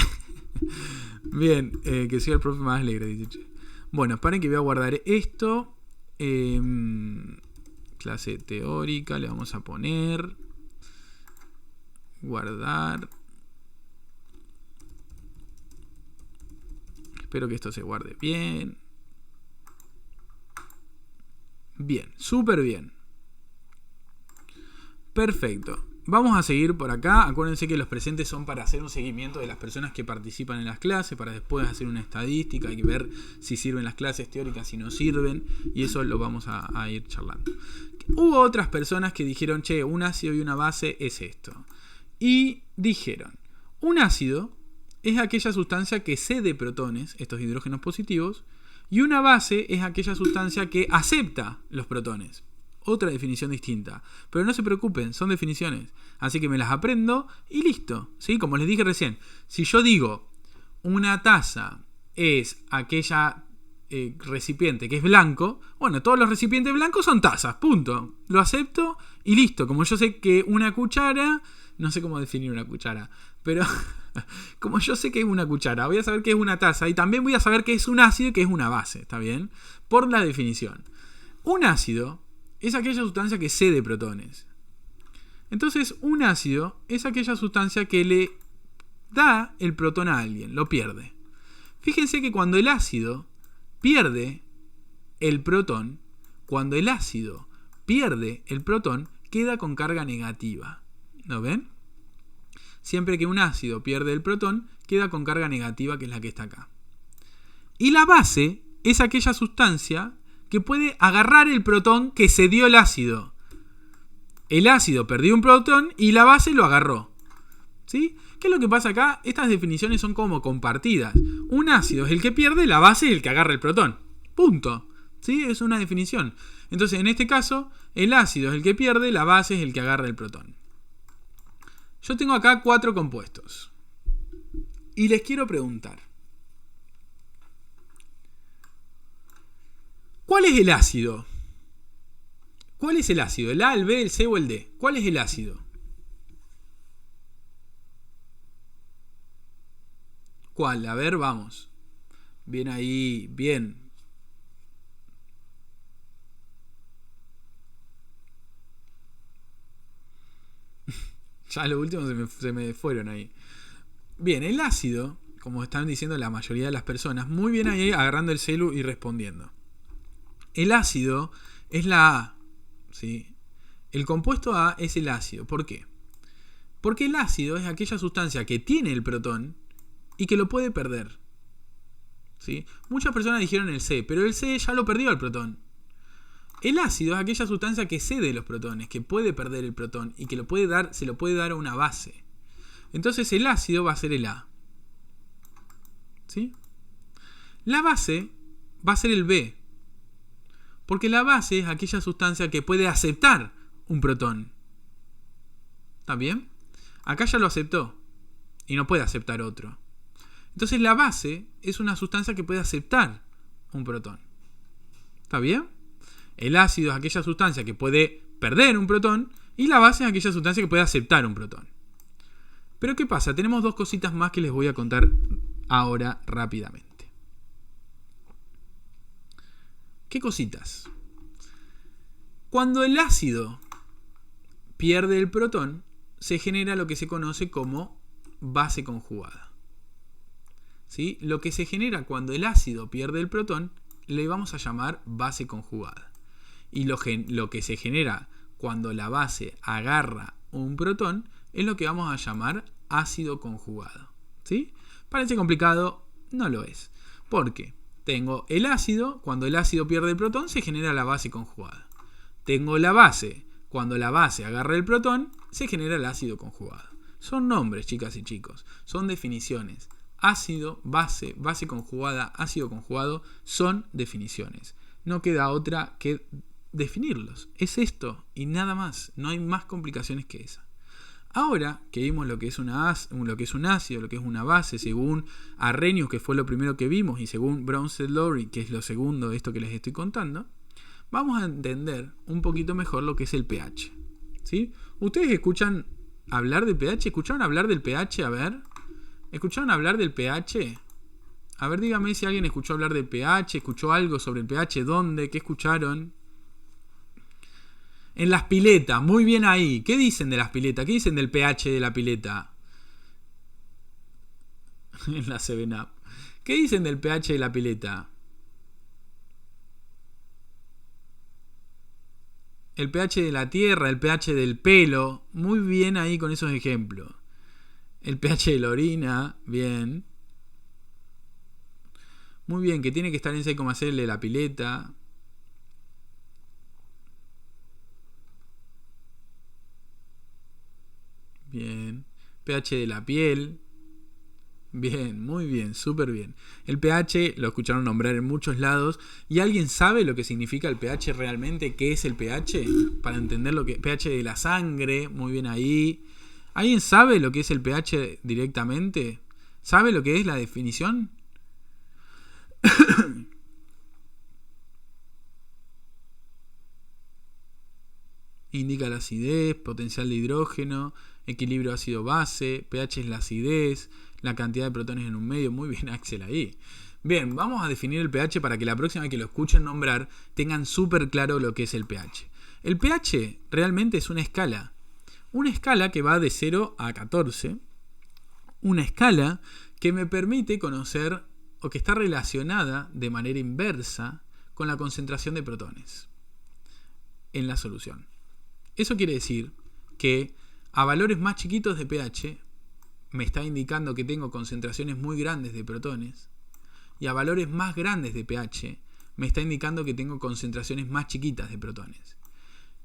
Bien, que sea el profe más alegre, dice. Bueno, esperen que voy a guardar esto. Clase teórica, le vamos a poner guardar. Espero que esto se guarde bien. Bien, súper bien. Perfecto. Vamos a seguir por acá. Acuérdense que los presentes son para hacer un seguimiento de las personas que participan en las clases, para después hacer una estadística y ver si sirven las clases teóricas, si no sirven, y eso lo vamos a ir charlando. Hubo otras personas que dijeron, che, un ácido y una base es esto. Y dijeron, un ácido es aquella sustancia que cede protones, estos hidrógenos positivos, y una base es aquella sustancia que acepta los protones. Otra definición distinta. Pero no se preocupen, son definiciones. Así que me las aprendo y listo. ¿Sí? Como les dije recién, si yo digo una taza es aquella recipiente que es blanco, bueno, todos los recipientes blancos son tazas, punto. Lo acepto y listo. Como yo sé que una cuchara, no sé cómo definir una cuchara, pero como yo sé que es una cuchara, voy a saber que es una taza y también voy a saber que es un ácido y que es una base, ¿está bien? Por la definición. Un ácido es aquella sustancia que cede protones. Entonces, un ácido es aquella sustancia que le da el protón a alguien, lo pierde. Fíjense que cuando el ácido pierde el protón, queda con carga negativa. ¿Lo ven? Siempre que un ácido pierde el protón, queda con carga negativa, que es la que está acá. Y la base es aquella sustancia que puede agarrar el protón que cedió el ácido. El ácido perdió un protón y la base lo agarró. ¿Sí? ¿Qué es lo que pasa acá? Estas definiciones son como compartidas. Un ácido es el que pierde, la base es el que agarra el protón. Punto. ¿Sí? Es una definición. Entonces, en este caso, el ácido es el que pierde, la base es el que agarra el protón. Yo tengo acá 4 compuestos. Y les quiero preguntar. ¿Cuál es el ácido? ¿Cuál es el ácido? ¿El A, el B, el C o el D? ¿Cuál es el ácido? ¿Cuál? A ver, vamos. Bien ahí, bien. Ya lo último se me fueron ahí. Bien, el ácido, como están diciendo la mayoría de las personas, muy bien ahí agarrando el celu y respondiendo. El ácido es la A, ¿sí? El compuesto A es el ácido. ¿Por qué? Porque el ácido es aquella sustancia que tiene el protón y que lo puede perder. ¿Sí? Muchas personas dijeron el C, pero el C ya lo perdió el protón. El ácido es aquella sustancia que cede los protones, que puede perder el protón y que se lo puede dar a una base. Entonces el ácido va a ser el A. ¿Sí? La base va a ser el B. Porque la base es aquella sustancia que puede aceptar un protón. ¿Está bien? Acá ya lo aceptó y no puede aceptar otro. Entonces la base es una sustancia que puede aceptar un protón. ¿Está bien? El ácido es aquella sustancia que puede perder un protón y la base es aquella sustancia que puede aceptar un protón. Pero ¿qué pasa? Tenemos 2 cositas más que les voy a contar ahora rápidamente. ¿Qué cositas? Cuando el ácido pierde el protón, se genera lo que se conoce como base conjugada. ¿Sí? Lo que se genera cuando el ácido pierde el protón le vamos a llamar base conjugada. Y lo que se genera cuando la base agarra un protón es lo que vamos a llamar ácido conjugado. ¿Sí? Parece complicado, no lo es. ¿Por qué? Tengo el ácido, cuando el ácido pierde el protón se genera la base conjugada. Tengo la base, cuando la base agarra el protón se genera el ácido conjugado. Son nombres, chicas y chicos, son definiciones. Ácido, base, base conjugada, ácido conjugado son definiciones. No queda otra que definirlos. Es esto y nada más. No hay más complicaciones que esa. Ahora que vimos lo que es un ácido, lo que es una base, según Arrhenius, que fue lo primero que vimos, y según Bronsted-Lowry, que es lo segundo de esto que les estoy contando, vamos a entender un poquito mejor lo que es el pH. ¿Sí? ¿Ustedes escuchan hablar del pH? ¿Escucharon hablar del pH? A ver. ¿Escucharon hablar del pH? A ver, dígame si alguien escuchó hablar del pH, escuchó algo sobre el pH, ¿dónde? ¿Qué escucharon? En las piletas, muy bien ahí. ¿Qué dicen de las piletas? ¿Qué dicen del pH de la pileta? En la 7up. ¿Qué dicen del pH de la pileta? El pH de la tierra, el pH del pelo. Muy bien ahí con esos ejemplos. El pH de la orina, bien. Muy bien, que tiene que estar en 6,6 de la pileta. Bien. pH de la piel. Bien, muy bien, súper bien. El pH lo escucharon nombrar en muchos lados. ¿Y alguien sabe lo que significa el pH realmente? ¿Qué es el pH? Para entender lo que... pH de la sangre, muy bien ahí. ¿Alguien sabe lo que es el pH directamente? ¿Sabe lo que es la definición? Indica la acidez, potencial de hidrógeno, equilibrio ácido-base, pH es la acidez, la cantidad de protones en un medio. Muy bien, Axel, ahí. Bien, vamos a definir el pH para que la próxima vez que lo escuchen nombrar tengan súper claro lo que es el pH. El pH realmente es una escala. Una escala que va de 0 a 14. Una escala que me permite conocer o que está relacionada de manera inversa con la concentración de protones en la solución. Eso quiere decir que a valores más chiquitos de pH me está indicando que tengo concentraciones muy grandes de protones, y a valores más grandes de pH me está indicando que tengo concentraciones más chiquitas de protones.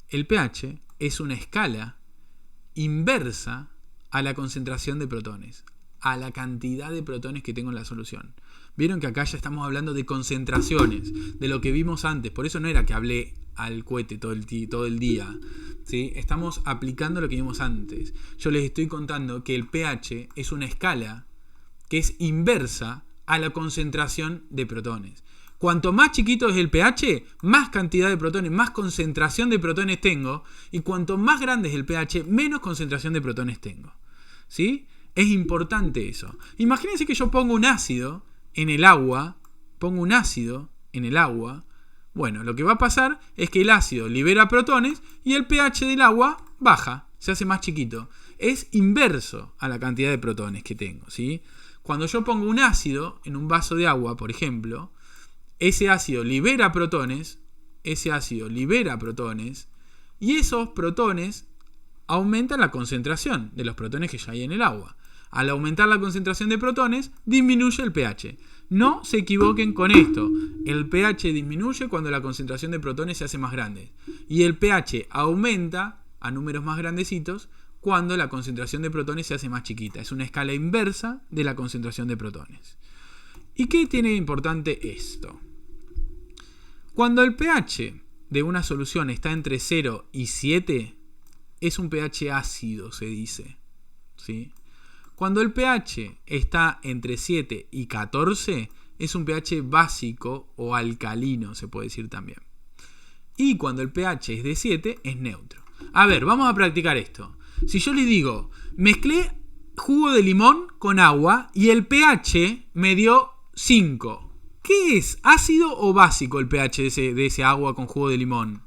El pH es una escala inversa a la concentración de protones, a la cantidad de protones que tengo en la solución. Vieron que acá ya estamos hablando de concentraciones, de lo que vimos antes. Por eso no era que hablé al cohete todo el día, ¿sí? Estamos aplicando lo que vimos antes. Yo les estoy contando que el pH es una escala que es inversa a la concentración de protones. Cuanto más chiquito es el pH, más cantidad de protones, más concentración de protones tengo. Y cuanto más grande es el pH, menos concentración de protones tengo, ¿sí? Es importante eso. Imagínense que yo pongo un ácido en el agua. Bueno, lo que va a pasar es que el ácido libera protones y el pH del agua baja, se hace más chiquito. Es inverso a la cantidad de protones que tengo, ¿sí? Cuando yo pongo un ácido en un vaso de agua, por ejemplo, ese ácido libera protones, y esos protones aumentan la concentración de los protones que ya hay en el agua. Al aumentar la concentración de protones, disminuye el pH. No se equivoquen con esto. El pH disminuye cuando la concentración de protones se hace más grande. Y el pH aumenta a números más grandecitos cuando la concentración de protones se hace más chiquita. Es una escala inversa de la concentración de protones. ¿Y qué tiene de importante esto? Cuando el pH de una solución está entre 0 y 7, es un pH ácido, se dice, ¿sí? Cuando el pH está entre 7 y 14, es un pH básico o alcalino, se puede decir también. Y cuando el pH es de 7, es neutro. A ver, vamos a practicar esto. Si yo les digo, mezclé jugo de limón con agua y el pH me dio 5. ¿Qué es? ¿Ácido o básico el pH de ese agua con jugo de limón?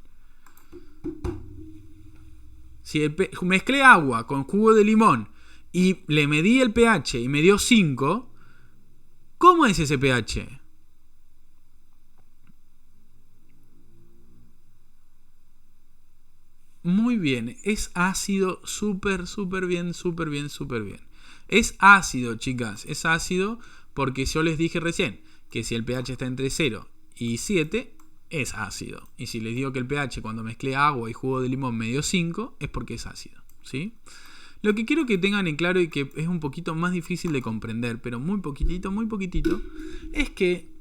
Si mezclé agua con jugo de limón y le medí el pH y me dio 5, ¿cómo es ese pH? Muy bien, es ácido, súper bien. Es ácido, chicas, es ácido porque yo les dije recién que si el pH está entre 0 y 7, es ácido. Y si les digo que el pH cuando mezclé agua y jugo de limón me dio 5, es porque es ácido, ¿sí? Lo que quiero que tengan en claro y que es un poquito más difícil de comprender, pero muy poquitito, es que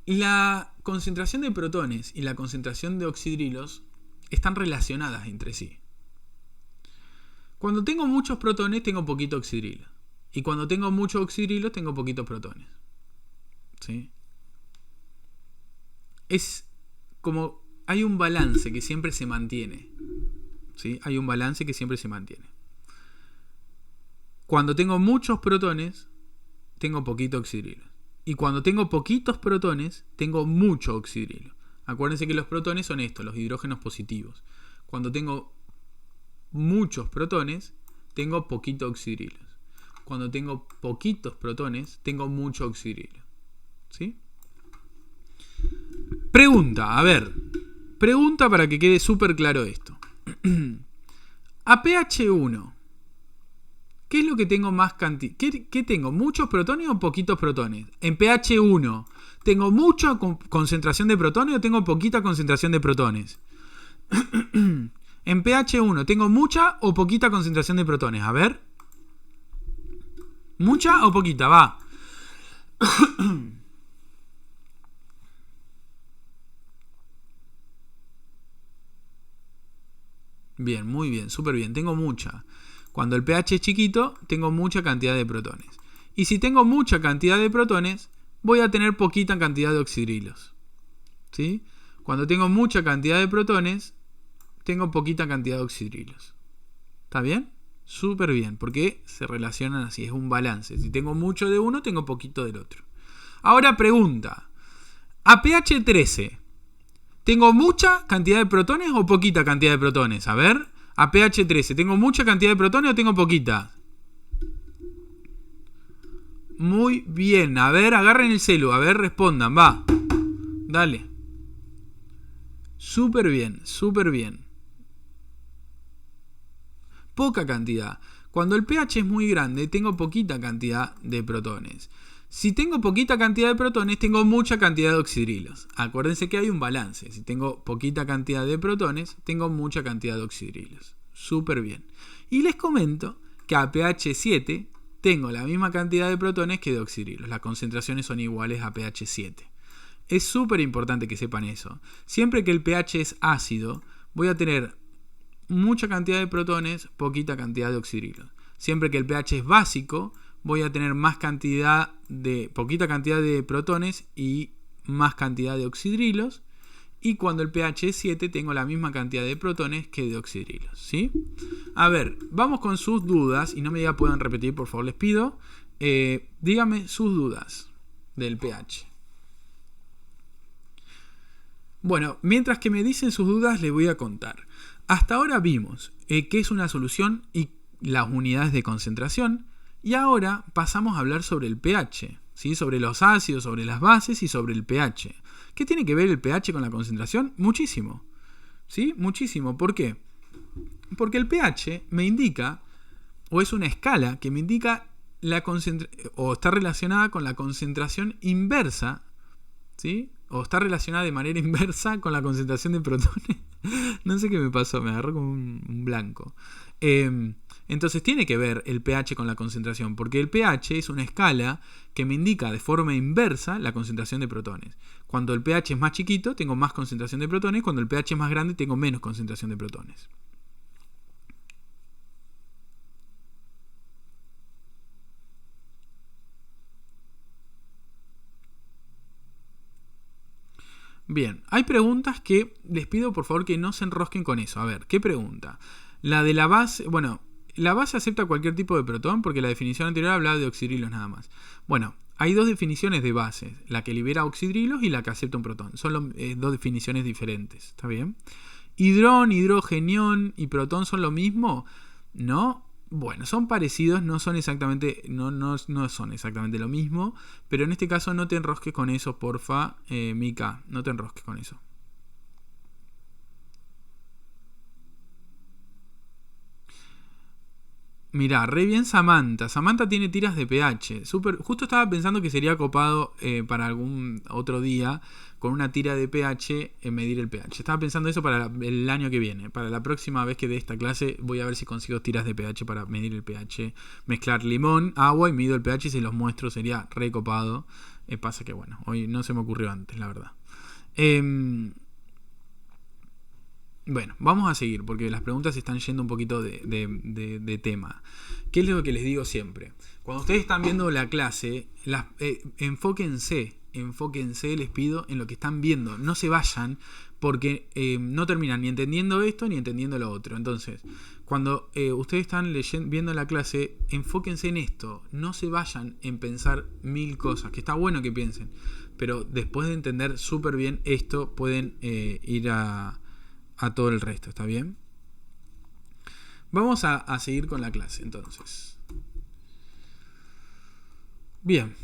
la concentración de protones y la concentración de oxidrilos están relacionadas entre sí. Cuando tengo muchos protones, tengo poquito oxidrilo. Y cuando tengo muchos oxidrilos, tengo poquitos protones, ¿sí? Es como hay un balance que siempre se mantiene, ¿sí? Hay un balance que siempre se mantiene. Cuando tengo muchos protones, tengo poquito oxidrilo. Y cuando tengo poquitos protones, tengo mucho oxidrilo. Acuérdense que los protones son estos, los hidrógenos positivos. Cuando tengo muchos protones, tengo poquito oxidrilo. Cuando tengo poquitos protones, tengo mucho oxidrilo. ¿Sí? Pregunta, a ver. Pregunta para que quede súper claro esto. A pH 1, ¿qué es lo que tengo más cantidad? ¿Qué tengo? ¿Muchos protones o poquitos protones? En pH 1, ¿tengo mucha concentración de protones o tengo poquita concentración de protones? En pH 1, ¿tengo mucha o poquita concentración de protones? A ver. ¿Mucha o poquita? Va. Bien, muy bien, súper bien. Tengo mucha. Cuando el pH es chiquito, tengo mucha cantidad de protones. Y si tengo mucha cantidad de protones, voy a tener poquita cantidad de oxidrilos. ¿Sí? Cuando tengo mucha cantidad de protones, tengo poquita cantidad de oxidrilos. ¿Está bien? Súper bien, porque se relacionan así, es un balance. Si tengo mucho de uno, tengo poquito del otro. Ahora pregunta. A pH 13, ¿tengo mucha cantidad de protones o poquita cantidad de protones? A ver, a pH 13, ¿tengo mucha cantidad de protones o tengo poquita? Muy bien, a ver, agarren el celu, a ver, respondan, va. Dale. Súper bien, súper bien. Poca cantidad. Cuando el pH es muy grande, tengo poquita cantidad de protones. Si tengo poquita cantidad de protones, tengo mucha cantidad de oxidrilos. Acuérdense que hay un balance. Si tengo poquita cantidad de protones, tengo mucha cantidad de oxidrilos. Súper bien. Y les comento que a pH 7 tengo la misma cantidad de protones que de oxidrilos. Las concentraciones son iguales a pH 7. Es súper importante que sepan eso. Siempre que el pH es ácido, voy a tener mucha cantidad de protones, poquita cantidad de oxidrilos. Siempre que el pH es básico, voy a tener poquita cantidad de protones y más cantidad de oxidrilos. Y cuando el pH es 7, tengo la misma cantidad de protones que de oxidrilos. ¿Sí? A ver, vamos con sus dudas. Y no me puedan repetir, por favor, les pido. Díganme sus dudas del pH. Bueno, mientras que me dicen sus dudas, les voy a contar. Hasta ahora vimos qué es una solución y las unidades de concentración. Y ahora pasamos a hablar sobre el pH, ¿sí? Sobre los ácidos, sobre las bases y sobre el pH. ¿Qué tiene que ver el pH con la concentración? Muchísimo. ¿Sí? Muchísimo. ¿Por qué? Porque el pH me indica, o es una escala que me indica o está relacionada con la concentración inversa, ¿sí? O está relacionada de manera inversa con la concentración de protones. No sé qué me pasó, me agarró como un blanco. Entonces tiene que ver el pH con la concentración, porque el pH es una escala que me indica de forma inversa la concentración de protones. Cuando el pH es más chiquito, tengo más concentración de protones. Cuando el pH es más grande, tengo menos concentración de protones. Bien, hay preguntas que les pido por favor que no se enrosquen con eso. A ver, ¿qué pregunta? La de la base, bueno, la base acepta cualquier tipo de protón porque la definición anterior hablaba de oxidrilos nada más. Bueno, hay dos definiciones de bases, la que libera oxidrilos y la que acepta un protón. Son dos definiciones diferentes, ¿está bien? Hidrón, hidrogenión y protón son lo mismo, ¿no? Bueno, son parecidos, no son exactamente lo mismo, pero en este caso no te enrosques con eso, porfa, Mika, no te enrosques con eso. Mirá, re bien Samantha. Samantha tiene tiras de pH. Justo estaba pensando que sería copado para algún otro día con una tira de pH medir el pH. Estaba pensando eso para el año que viene. Para la próxima vez que dé esta clase voy a ver si consigo tiras de pH para medir el pH. Mezclar limón, agua y mido el pH y se los muestro. Sería re copado. Pasa que bueno, hoy no se me ocurrió antes, la verdad. Bueno, vamos a seguir porque las preguntas están yendo un poquito de tema. ¿Qué es lo que les digo siempre? Cuando ustedes están viendo la clase, enfóquense enfóquense, les pido, en lo que están viendo. No se vayan porque no terminan ni entendiendo esto ni entendiendo lo otro. Entonces, cuando ustedes están viendo la clase, enfóquense en esto. No se vayan en pensar mil cosas, que está bueno que piensen. Pero después de entender súper bien esto, pueden ir a todo el resto. ¿Está bien? Vamos a seguir con la clase, entonces. Bien.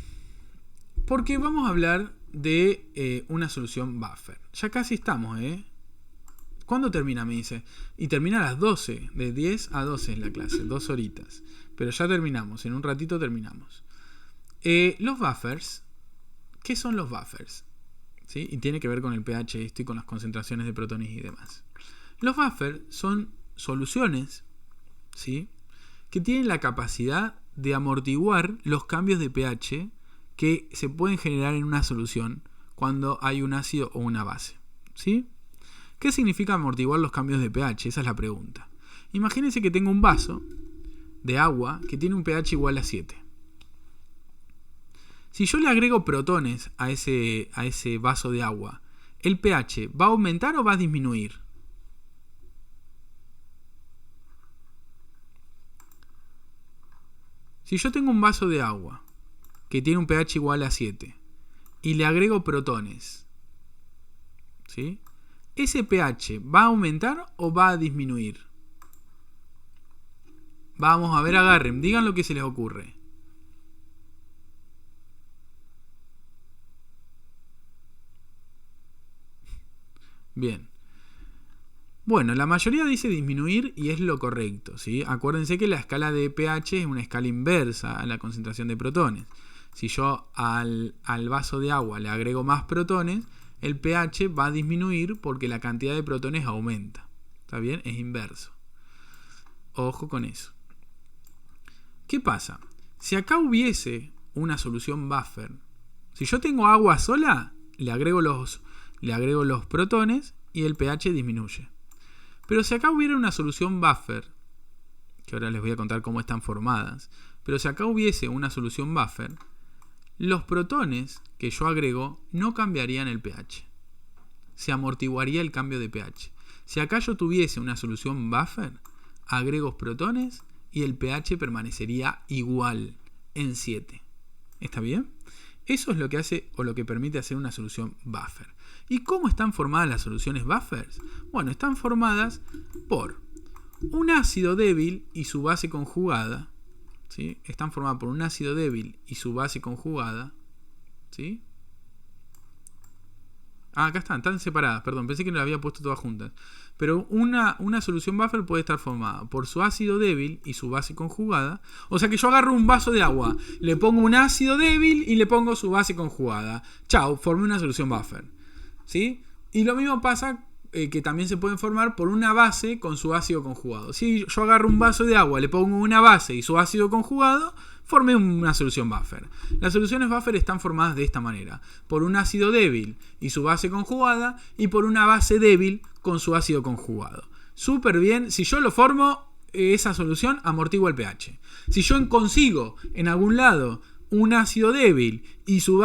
Porque vamos a hablar de una solución buffer. Ya casi estamos, ¿eh? ¿Cuándo termina? Me dice. Y termina a las 12. De 10 a 12 es la clase. 2 horitas. Pero ya terminamos. En un ratito terminamos. Los buffers. ¿Qué son los buffers? ¿Sí? Y tiene que ver con el pH esto y con las concentraciones de protones y demás. Los buffers son soluciones, ¿sí?, que tienen la capacidad de amortiguar los cambios de pH que se pueden generar en una solución cuando hay un ácido o una base, ¿sí? ¿Qué significa amortiguar los cambios de pH? Esa es la pregunta. Imagínense que tengo un vaso de agua que tiene un pH igual a 7. Si yo le agrego protones a ese vaso de agua, ¿el pH va a aumentar o va a disminuir? Si yo tengo un vaso de agua que tiene un pH igual a 7 y le agrego protones, ¿sí?, ¿ese pH va a aumentar o va a disminuir? Vamos a ver, agarren, digan lo que se les ocurre. Bien. Bueno, la mayoría dice disminuir y es lo correcto, ¿sí? Acuérdense que la escala de pH es una escala inversa a la concentración de protones. Si yo al vaso de agua le agrego más protones, el pH va a disminuir porque la cantidad de protones aumenta. ¿Está bien? Es inverso. Ojo con eso. ¿Qué pasa? Si acá hubiese una solución buffer, si yo tengo agua sola, le agrego los protones y el pH disminuye. Pero si acá hubiera una solución buffer, que ahora les voy a contar cómo están formadas, pero si acá hubiese una solución buffer, los protones que yo agrego no cambiarían el pH. Se amortiguaría el cambio de pH. Si acá yo tuviese una solución buffer, agrego protones y el pH permanecería igual en 7. ¿Está bien? Eso es lo que hace o lo que permite hacer una solución buffer. ¿Y cómo están formadas las soluciones buffers? Bueno, están formadas por un ácido débil y su base conjugada, ¿sí? Están formadas por un ácido débil y su base conjugada, ¿sí? Ah, acá están separadas, perdón, pensé que no las había puesto todas juntas. Pero una solución buffer puede estar formada por su ácido débil y su base conjugada. O sea que yo agarro un vaso de agua, le pongo un ácido débil y le pongo su base conjugada. Chao, formé una solución buffer, ¿sí? Y lo mismo pasa que también se pueden formar por una base con su ácido conjugado. Si yo agarro un vaso de agua, le pongo una base y su ácido conjugado, formé una solución buffer. Las soluciones buffer están formadas de esta manera: por un ácido débil y su base conjugada, y por una base débil con su ácido conjugado. Súper bien. Si yo lo formo, esa solución amortigua el pH. Si yo consigo en algún lado un ácido débil y su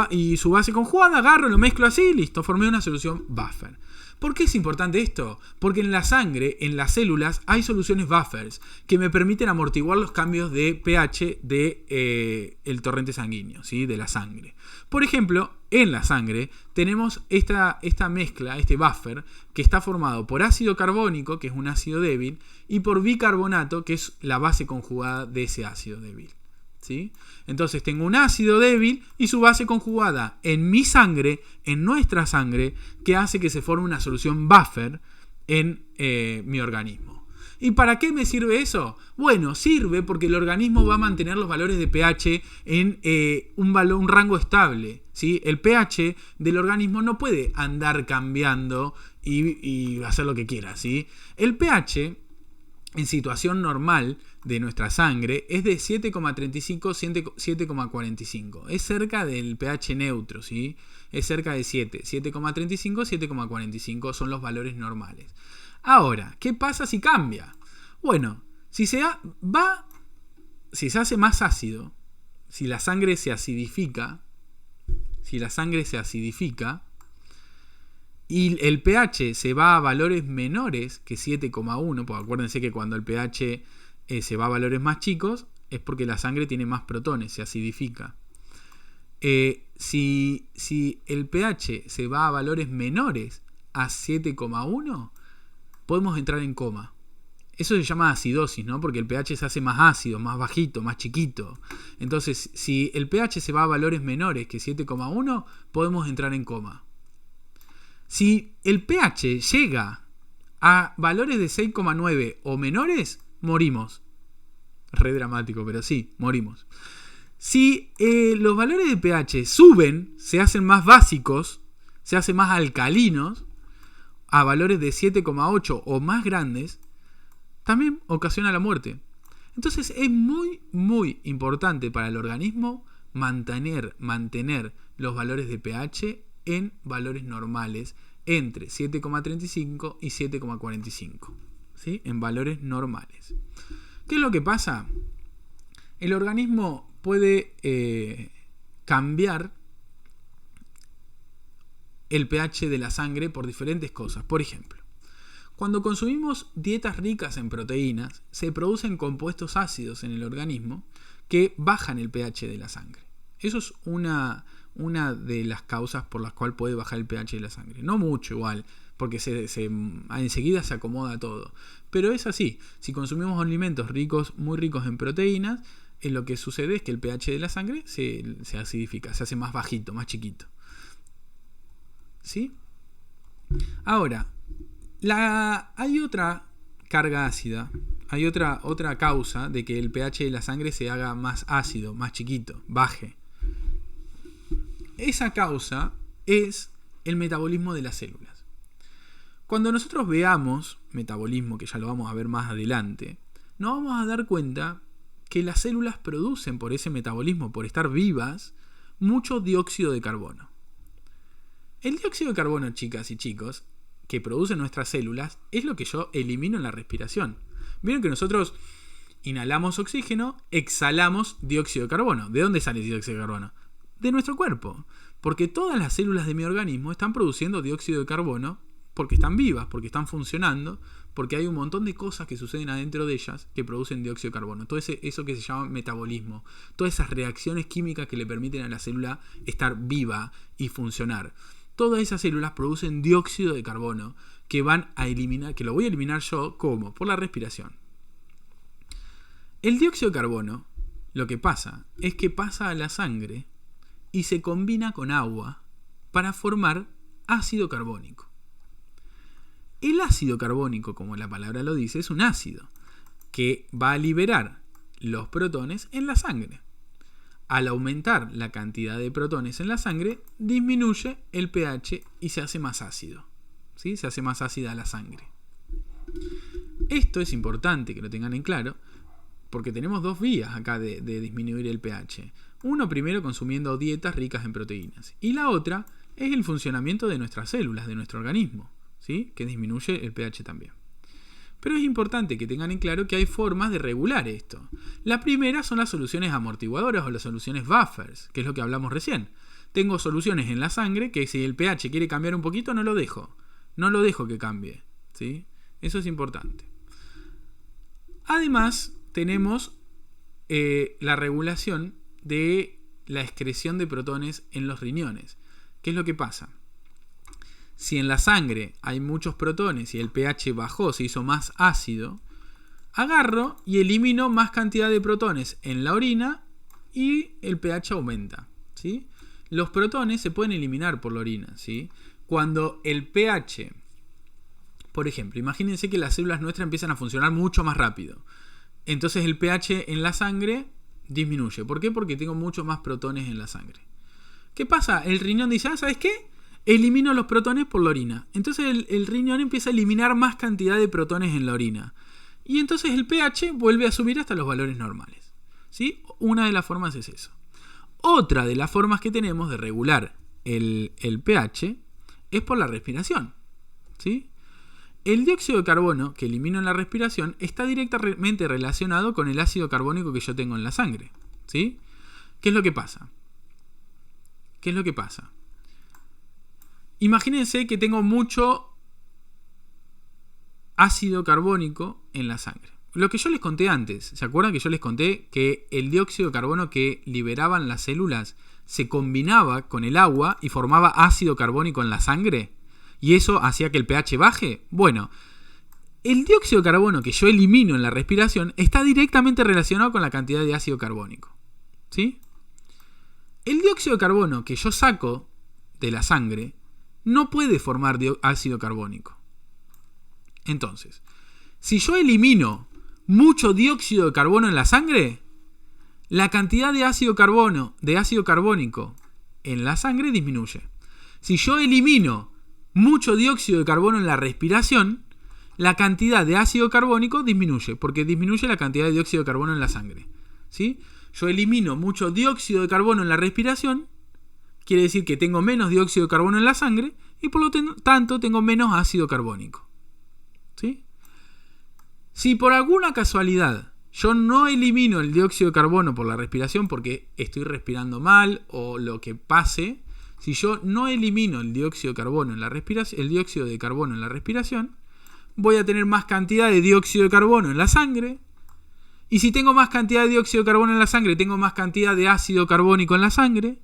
base conjugada, agarro, lo mezclo así, listo, formé una solución buffer. ¿Por qué es importante esto? Porque en la sangre, en las células, hay soluciones buffers que me permiten amortiguar los cambios de pH del torrente sanguíneo, ¿sí?, de la sangre. Por ejemplo, en la sangre tenemos esta mezcla, este buffer, que está formado por ácido carbónico, que es un ácido débil, y por bicarbonato, que es la base conjugada de ese ácido débil, ¿sí? Entonces tengo un ácido débil y su base conjugada en mi sangre, en nuestra sangre, que hace que se forme una solución buffer en mi organismo. ¿Y para qué me sirve eso? Bueno, sirve porque el organismo va a mantener los valores de pH en un rango estable, ¿sí? El pH del organismo no puede andar cambiando y hacer lo que quiera, ¿sí? El pH en situación normal de nuestra sangre es de 7,35, 7,45. Es cerca del pH neutro, ¿sí? Es cerca de 7. 7,35, 7,45 son los valores normales. Ahora, ¿qué pasa si cambia? Bueno, si se hace más ácido, si la sangre se acidifica, si la sangre se acidifica y el pH se va a valores menores que 7,1, pues acuérdense que cuando el pH se va a valores más chicos es porque la sangre tiene más protones, se acidifica. Si el pH se va a valores menores a 7,1, podemos entrar en coma. Eso se llama acidosis, ¿no? Porque el pH se hace más ácido, más bajito, más chiquito. Entonces, si el pH se va a valores menores que 7,1, podemos entrar en coma. Si el pH llega a valores de 6,9 o menores, morimos. Re dramático, pero sí, morimos. Si los valores de pH suben, se hacen más básicos, se hacen más alcalinos, a valores de 7,8 o más grandes, también ocasiona la muerte. Entonces es muy, muy importante para el organismo mantener los valores de pH en valores normales, entre 7,35 y 7,45, ¿sí? En valores normales. ¿Qué es lo que pasa? El organismo puede cambiar el pH de la sangre por diferentes cosas. Por ejemplo, cuando consumimos dietas ricas en proteínas, se producen compuestos ácidos en el organismo que bajan el pH de la sangre. Eso es una de las causas por las cuales puede bajar el pH de la sangre. No mucho igual, porque enseguida se acomoda todo. Pero es así. Si consumimos alimentos muy ricos en proteínas, lo que sucede es que el pH de la sangre se acidifica, se hace más bajito, más chiquito. ¿Sí? Ahora, hay otra carga ácida, hay otra causa de que el pH de la sangre se haga más ácido, más chiquito, baje. Esa causa es el metabolismo de las células. Cuando nosotros veamos metabolismo, que ya lo vamos a ver más adelante, nos vamos a dar cuenta que las células producen por ese metabolismo, por estar vivas, mucho dióxido de carbono. El dióxido de carbono, chicas y chicos, que producen nuestras células, es lo que yo elimino en la respiración. Vieron que nosotros inhalamos oxígeno, exhalamos dióxido de carbono. ¿De dónde sale el dióxido de carbono? De nuestro cuerpo. Porque todas las células de mi organismo están produciendo dióxido de carbono porque están vivas, porque están funcionando, porque hay un montón de cosas que suceden adentro de ellas que producen dióxido de carbono. Todo eso que se llama metabolismo. Todas esas reacciones químicas que le permiten a la célula estar viva y funcionar. Todas esas células producen dióxido de carbono que van a eliminar, que lo voy a eliminar yo, ¿cómo? Por la respiración. El dióxido de carbono, lo que pasa es que pasa a la sangre y se combina con agua para formar ácido carbónico. El ácido carbónico, como la palabra lo dice, es un ácido que va a liberar los protones en la sangre. Al aumentar la cantidad de protones en la sangre, disminuye el pH y se hace más ácido. ¿Sí? Se hace más ácida la sangre. Esto es importante que lo tengan en claro, porque tenemos dos vías acá de disminuir el pH. Uno, primero, consumiendo dietas ricas en proteínas. Y la otra es el funcionamiento de nuestras células, de nuestro organismo, ¿sí? Que disminuye el pH también. Pero es importante que tengan en claro que hay formas de regular esto. La primera son las soluciones amortiguadoras o las soluciones buffers, que es lo que hablamos recién. Tengo soluciones en la sangre que si el pH quiere cambiar un poquito, no lo dejo. No lo dejo que cambie, ¿sí? Eso es importante. Además, tenemos la regulación de la excreción de protones en los riñones. ¿Qué es lo que pasa? Si en la sangre hay muchos protones y el pH bajó, se hizo más ácido, agarro y elimino más cantidad de protones en la orina y el pH aumenta, ¿sí? Los protones se pueden eliminar por la orina, ¿sí? Cuando el pH, por ejemplo, imagínense que las células nuestras empiezan a funcionar mucho más rápido. Entonces el pH en la sangre disminuye. ¿Por qué? Porque tengo muchos más protones en la sangre. ¿Qué pasa? El riñón dice, ¿sabes qué? Elimino los protones por la orina. Entonces el riñón empieza a eliminar más cantidad de protones en la orina. Y entonces el pH vuelve a subir hasta los valores normales, ¿sí? Una de las formas es eso. Otra de las formas que tenemos de regular el pH es por la respiración, ¿sí? El dióxido de carbono que elimino en la respiración está directamente relacionado con el ácido carbónico que yo tengo en la sangre, ¿sí? ¿Qué es lo que pasa? ¿qué es lo que pasa? Imagínense que tengo mucho ácido carbónico en la sangre. Lo que yo les conté antes, ¿se acuerdan que yo les conté que el dióxido de carbono que liberaban las células se combinaba con el agua y formaba ácido carbónico en la sangre? ¿Y eso hacía que el pH baje? Bueno, el dióxido de carbono que yo elimino en la respiración está directamente relacionado con la cantidad de ácido carbónico. ¿Sí? El dióxido de carbono que yo saco de la sangre no puede formar ácido carbónico. Entonces, si yo elimino mucho dióxido de carbono en la sangre, la cantidad de ácido carbónico en la sangre disminuye. Si yo elimino mucho dióxido de carbono en la respiración, la cantidad de ácido carbónico disminuye, porque disminuye la cantidad de dióxido de carbono en la sangre. ¿Sí? Yo elimino mucho dióxido de carbono en la respiración, quiere decir que tengo menos dióxido de carbono en la sangre y por lo tanto tengo menos ácido carbónico. ¿Sí? Si por alguna casualidad yo no elimino el dióxido de carbono por la respiración porque estoy respirando mal o lo que pase, si yo no elimino el dióxido de carbono en la respiración, voy a tener más cantidad de dióxido de carbono en la sangre. Y si tengo más cantidad de dióxido de carbono en la sangre, tengo más cantidad de ácido carbónico en la sangre.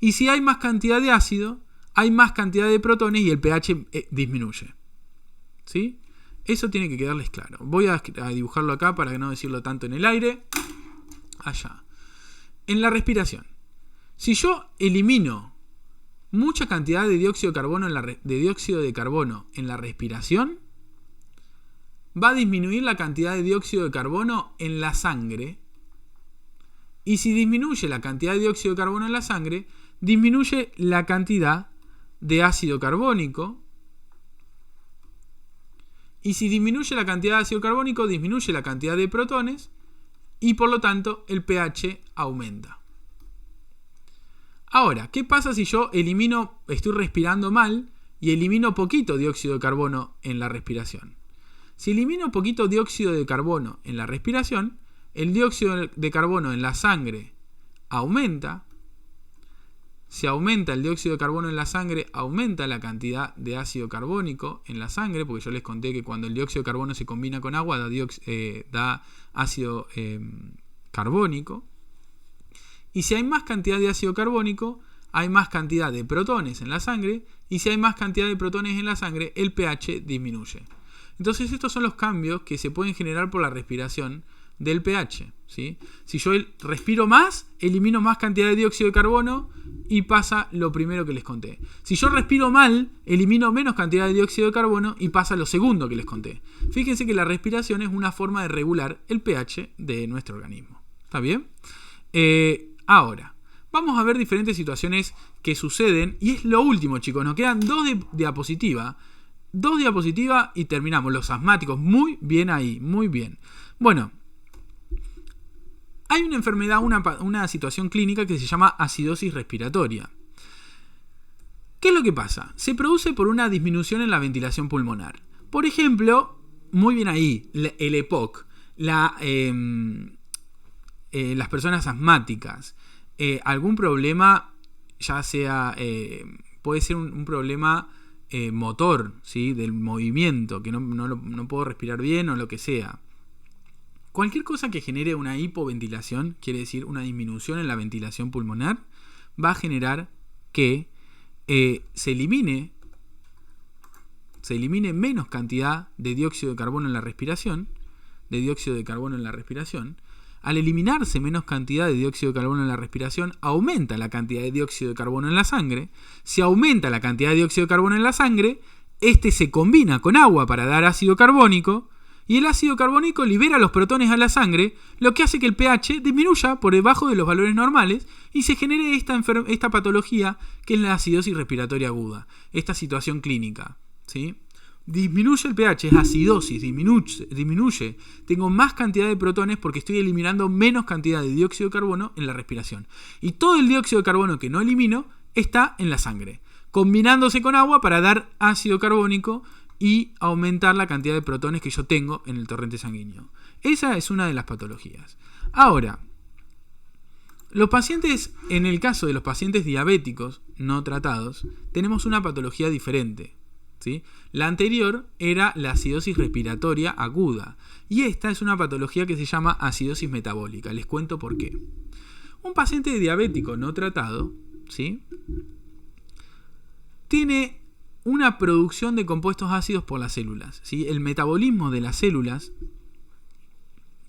Y si hay más cantidad de ácido, hay más cantidad de protones y el pH disminuye. ¿Sí? Eso tiene que quedarles claro. Voy a dibujarlo acá para no decirlo tanto en el aire. Allá. En la respiración. Si yo elimino mucha cantidad de dióxido de carbono en la respiración, va a disminuir la cantidad de dióxido de carbono en la sangre. Y si disminuye la cantidad de dióxido de carbono en la sangre, disminuye la cantidad de ácido carbónico. Y si disminuye la cantidad de ácido carbónico, disminuye la cantidad de protones y por lo tanto el pH aumenta. Ahora, ¿qué pasa si yo estoy respirando mal y elimino poquito dióxido de carbono en la respiración? Si elimino poquito dióxido de carbono en la respiración, el dióxido de carbono en la sangre aumenta. Si aumenta el dióxido de carbono en la sangre, aumenta la cantidad de ácido carbónico en la sangre, porque yo les conté que cuando el dióxido de carbono se combina con agua da ácido carbónico. Y si hay más cantidad de ácido carbónico, hay más cantidad de protones en la sangre, y si hay más cantidad de protones en la sangre, el pH disminuye. Entonces estos son los cambios que se pueden generar por la respiración del pH. ¿Sí? Si yo respiro más, elimino más cantidad de dióxido de carbono y pasa lo primero que les conté. Si yo respiro mal, elimino menos cantidad de dióxido de carbono y pasa lo segundo que les conté. Fíjense que la respiración es una forma de regular el pH de nuestro organismo. ¿Está bien? Ahora, vamos a ver diferentes situaciones que suceden y es lo último, chicos. Nos quedan dos diapositivas y terminamos. Los asmáticos, muy bien ahí, muy bien. Bueno, hay una enfermedad, una situación clínica que se llama acidosis respiratoria. ¿Qué es lo que pasa? Se produce por una disminución en la ventilación pulmonar. Por ejemplo, muy bien ahí, el EPOC, las personas asmáticas, algún problema, ya sea, puede ser un problema motor, ¿sí? Del movimiento, que no puedo respirar bien o lo que sea. Cualquier cosa que genere una hipoventilación, quiere decir una disminución en la ventilación pulmonar, va a generar que se elimine menos cantidad de dióxido de carbono en la respiración, Al eliminarse menos cantidad de dióxido de carbono en la respiración, aumenta la cantidad de dióxido de carbono en la sangre. Si aumenta la cantidad de dióxido de carbono en la sangre, este se combina con agua para dar ácido carbónico, y el ácido carbónico libera los protones a la sangre, lo que hace que el pH disminuya por debajo de los valores normales y se genere esta patología que es la acidosis respiratoria aguda, esta situación clínica, ¿sí? Disminuye el pH, es acidosis, disminuye. Tengo más cantidad de protones porque estoy eliminando menos cantidad de dióxido de carbono en la respiración. Y todo el dióxido de carbono que no elimino está en la sangre, combinándose con agua para dar ácido carbónico y aumentar la cantidad de protones que yo tengo en el torrente sanguíneo. Esa es una de las patologías. Ahora, Los pacientes, en el caso de los pacientes diabéticos no tratados, tenemos una patología diferente, ¿sí? La anterior era la acidosis respiratoria aguda y esta es una patología que se llama acidosis metabólica. Les cuento por qué. Un paciente diabético no tratado, ¿sí?, tiene una producción de compuestos ácidos por las células, ¿sí? El metabolismo de las células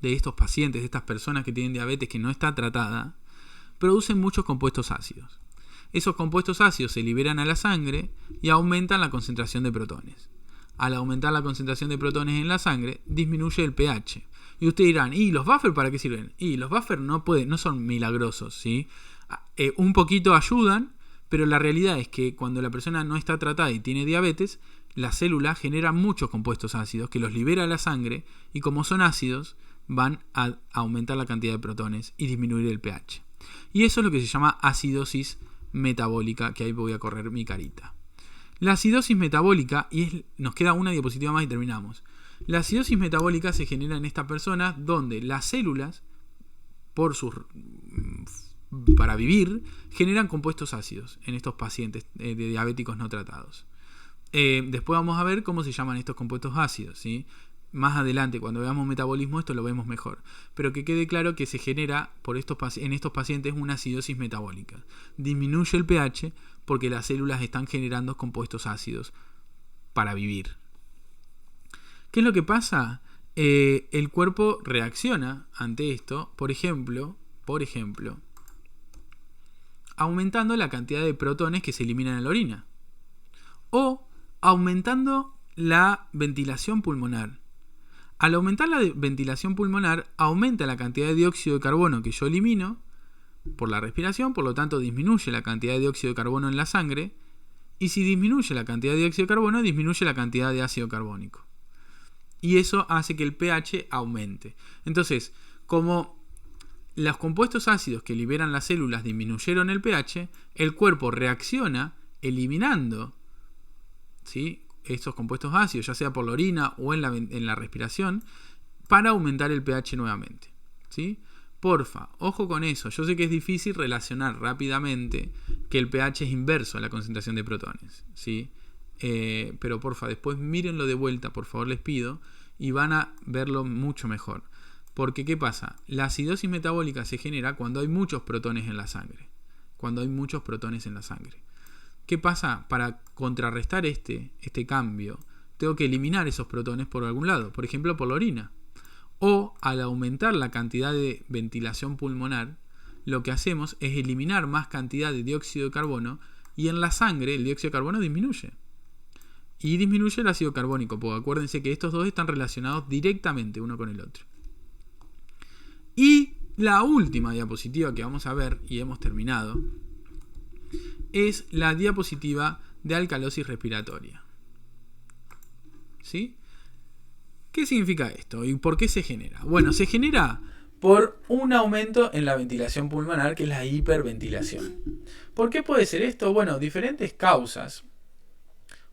de estos pacientes, de estas personas que tienen diabetes que no está tratada, producen muchos compuestos ácidos. Esos compuestos ácidos se liberan a la sangre y aumentan la concentración de protones. Al aumentar la concentración de protones en la sangre, disminuye el pH. Y ustedes dirán, ¿y los buffers para qué sirven? Y los buffers no son milagrosos, ¿sí? Un poquito ayudan, pero la realidad es que cuando la persona no está tratada y tiene diabetes, la célula genera muchos compuestos ácidos que los libera a la sangre y como son ácidos, van a aumentar la cantidad de protones y disminuir el pH. Y eso es lo que se llama acidosis metabólica, que ahí voy a correr mi carita. La acidosis metabólica, nos queda una diapositiva más y terminamos. La acidosis metabólica se genera en estas personas donde las células, para vivir, generan compuestos ácidos en estos pacientes de diabéticos no tratados. Después vamos a ver cómo se llaman estos compuestos ácidos, ¿sí? Más adelante, cuando veamos metabolismo, esto lo vemos mejor. Pero que quede claro que se genera en estos pacientes una acidosis metabólica. Disminuye el pH porque las células están generando compuestos ácidos para vivir. ¿Qué es lo que pasa? El cuerpo reacciona ante esto, por ejemplo, aumentando la cantidad de protones que se eliminan en la orina. O aumentando la ventilación pulmonar. Al aumentar la ventilación pulmonar, aumenta la cantidad de dióxido de carbono que yo elimino por la respiración, por lo tanto disminuye la cantidad de dióxido de carbono en la sangre, y si disminuye la cantidad de dióxido de carbono, disminuye la cantidad de ácido carbónico. Y eso hace que el pH aumente. Entonces, como los compuestos ácidos que liberan las células disminuyeron el pH, el cuerpo reacciona eliminando, ¿sí?, estos compuestos ácidos, ya sea por la orina o en la respiración, para aumentar el pH nuevamente, ¿sí? Porfa, ojo con eso. Yo sé que es difícil relacionar rápidamente que el pH es inverso a la concentración de protones, ¿sí? Pero porfa, después mírenlo de vuelta, por favor, les pido, y van a verlo mucho mejor. Porque, ¿qué pasa? La acidosis metabólica se genera cuando hay muchos protones en la sangre. ¿Qué pasa? Para contrarrestar este cambio, tengo que eliminar esos protones por algún lado, por ejemplo por la orina. O al aumentar la cantidad de ventilación pulmonar, lo que hacemos es eliminar más cantidad de dióxido de carbono y en la sangre el dióxido de carbono disminuye. Y disminuye el ácido carbónico, porque acuérdense que estos dos están relacionados directamente uno con el otro. Y la última diapositiva que vamos a ver, y hemos terminado, es la diapositiva de alcalosis respiratoria. ¿Sí? ¿Qué significa esto? ¿Y por qué se genera? Bueno, se genera por un aumento en la ventilación pulmonar, que es la hiperventilación. ¿Por qué puede ser esto? Bueno, diferentes causas.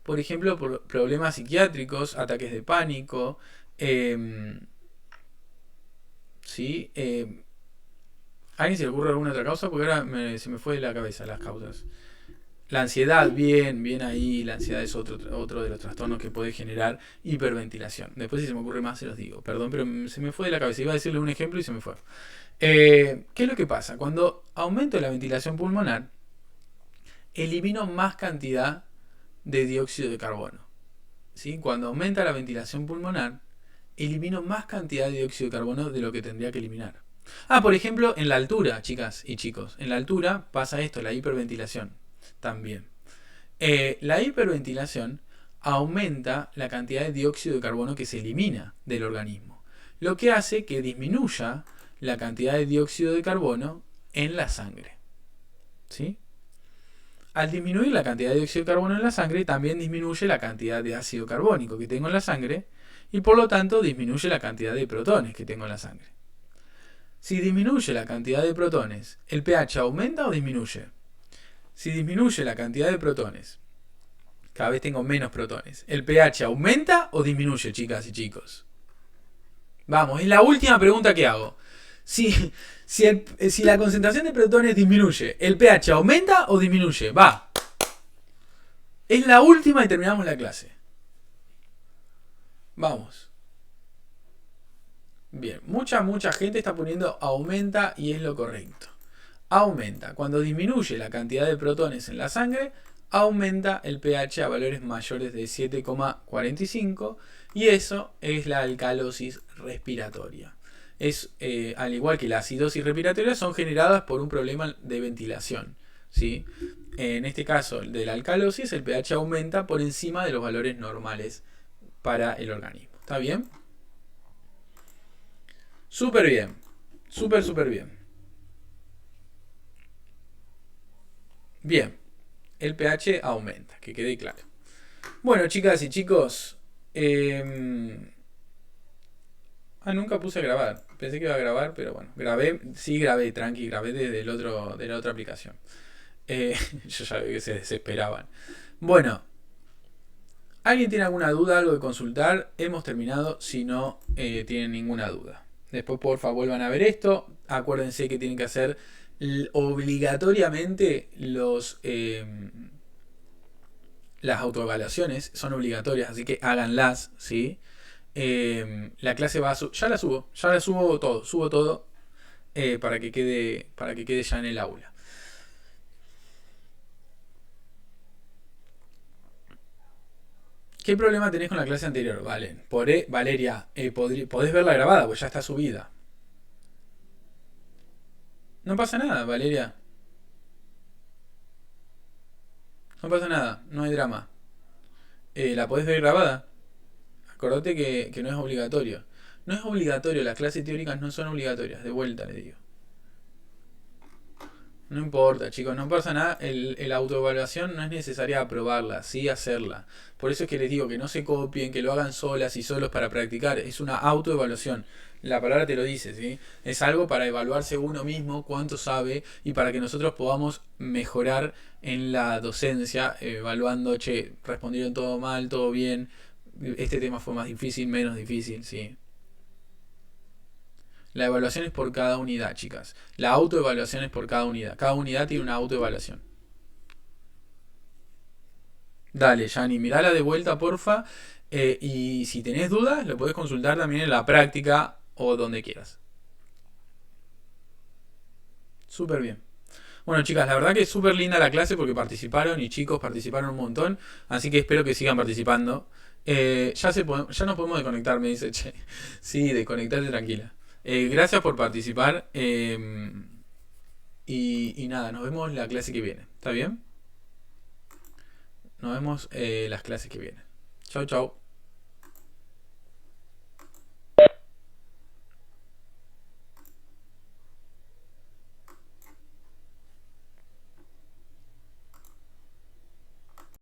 Por ejemplo, por problemas psiquiátricos, ataques de pánico, ¿sí? ¿A alguien se le ocurre alguna otra causa? Porque ahora se me fue de la cabeza las causas. La ansiedad, bien ahí. La ansiedad es otro de los trastornos que puede generar hiperventilación. Después, si se me ocurre más, se los digo. Perdón, pero se me fue de la cabeza. Iba a decirle un ejemplo y se me fue. ¿Qué es lo que pasa? Cuando aumento la ventilación pulmonar, elimino más cantidad de dióxido de carbono. ¿Sí? Cuando aumenta la ventilación pulmonar, elimino más cantidad de dióxido de carbono de lo que tendría que eliminar. Por ejemplo, en la altura, chicas y chicos. En la altura pasa esto, la hiperventilación. También. La hiperventilación aumenta la cantidad de dióxido de carbono que se elimina del organismo, lo que hace que disminuya la cantidad de dióxido de carbono en la sangre. ¿Sí? Al disminuir la cantidad de dióxido de carbono en la sangre, también disminuye la cantidad de ácido carbónico que tengo en la sangre y por lo tanto disminuye la cantidad de protones que tengo en la sangre. Si disminuye la cantidad de protones, ¿el pH aumenta o disminuye? Si disminuye la cantidad de protones, cada vez tengo menos protones, ¿el pH aumenta o disminuye, chicas y chicos? Vamos, es la última pregunta que hago. Si, si la concentración de protones disminuye, ¿el pH aumenta o disminuye? Va. Es la última y terminamos la clase. Vamos. Bien, mucha gente está poniendo aumenta y es lo correcto. Aumenta. Cuando disminuye la cantidad de protones en la sangre, aumenta el pH a valores mayores de 7,45 y eso es la alcalosis respiratoria. Al igual que la acidosis respiratoria, son generadas por un problema de ventilación, ¿sí? En este caso de la alcalosis, el pH aumenta por encima de los valores normales para el organismo. ¿Está bien? Súper bien. Súper bien. Bien. El pH aumenta, que quede claro. Bueno, chicas y chicos. Nunca puse a grabar. Pensé que iba a grabar, pero bueno. Grabé, tranqui, grabé de la otra aplicación. Yo ya vi que se desesperaban. Bueno. ¿Alguien tiene alguna duda, algo de consultar? Hemos terminado si no tienen ninguna duda. Después, por favor, vuelvan a ver esto. Acuérdense que tienen que hacer obligatoriamente las autoevaluaciones. Son obligatorias, así que háganlas, ¿sí? La clase va a ya la subo todo para que quede ya en el aula. ¿Qué problema tenés con la clase anterior? Vale, Valeria, podés verla grabada, pues ya está subida. No pasa nada, Valeria. No pasa nada, no hay drama. ¿La podés ver grabada? Acordate que no es obligatorio. No es obligatorio, las clases teóricas no son obligatorias. De vuelta le digo. No importa, chicos, no pasa nada. La autoevaluación no es necesaria aprobarla, sí hacerla. Por eso es que les digo que no se copien, que lo hagan solas y solos para practicar. Es una autoevaluación. La palabra te lo dice, ¿sí? Es algo para evaluarse uno mismo, cuánto sabe, y para que nosotros podamos mejorar en la docencia, evaluando, che, respondieron todo mal, todo bien, este tema fue más difícil, menos difícil, ¿sí? La evaluación es por cada unidad, chicas. La autoevaluación es por cada unidad. Cada unidad tiene una autoevaluación. Dale, Yani, mirala de vuelta, porfa. Y si tenés dudas, lo podés consultar también en la práctica o donde quieras. Súper bien. Bueno, chicas, la verdad que es súper linda la clase porque participaron y chicos participaron un montón. Así que espero que sigan participando. Ya nos podemos desconectar, me dice, che. Sí, desconectate tranquila. Gracias por participar. Y nada, nos vemos la clase que viene. ¿Está bien? Nos vemos las clases que vienen. Chau, chau.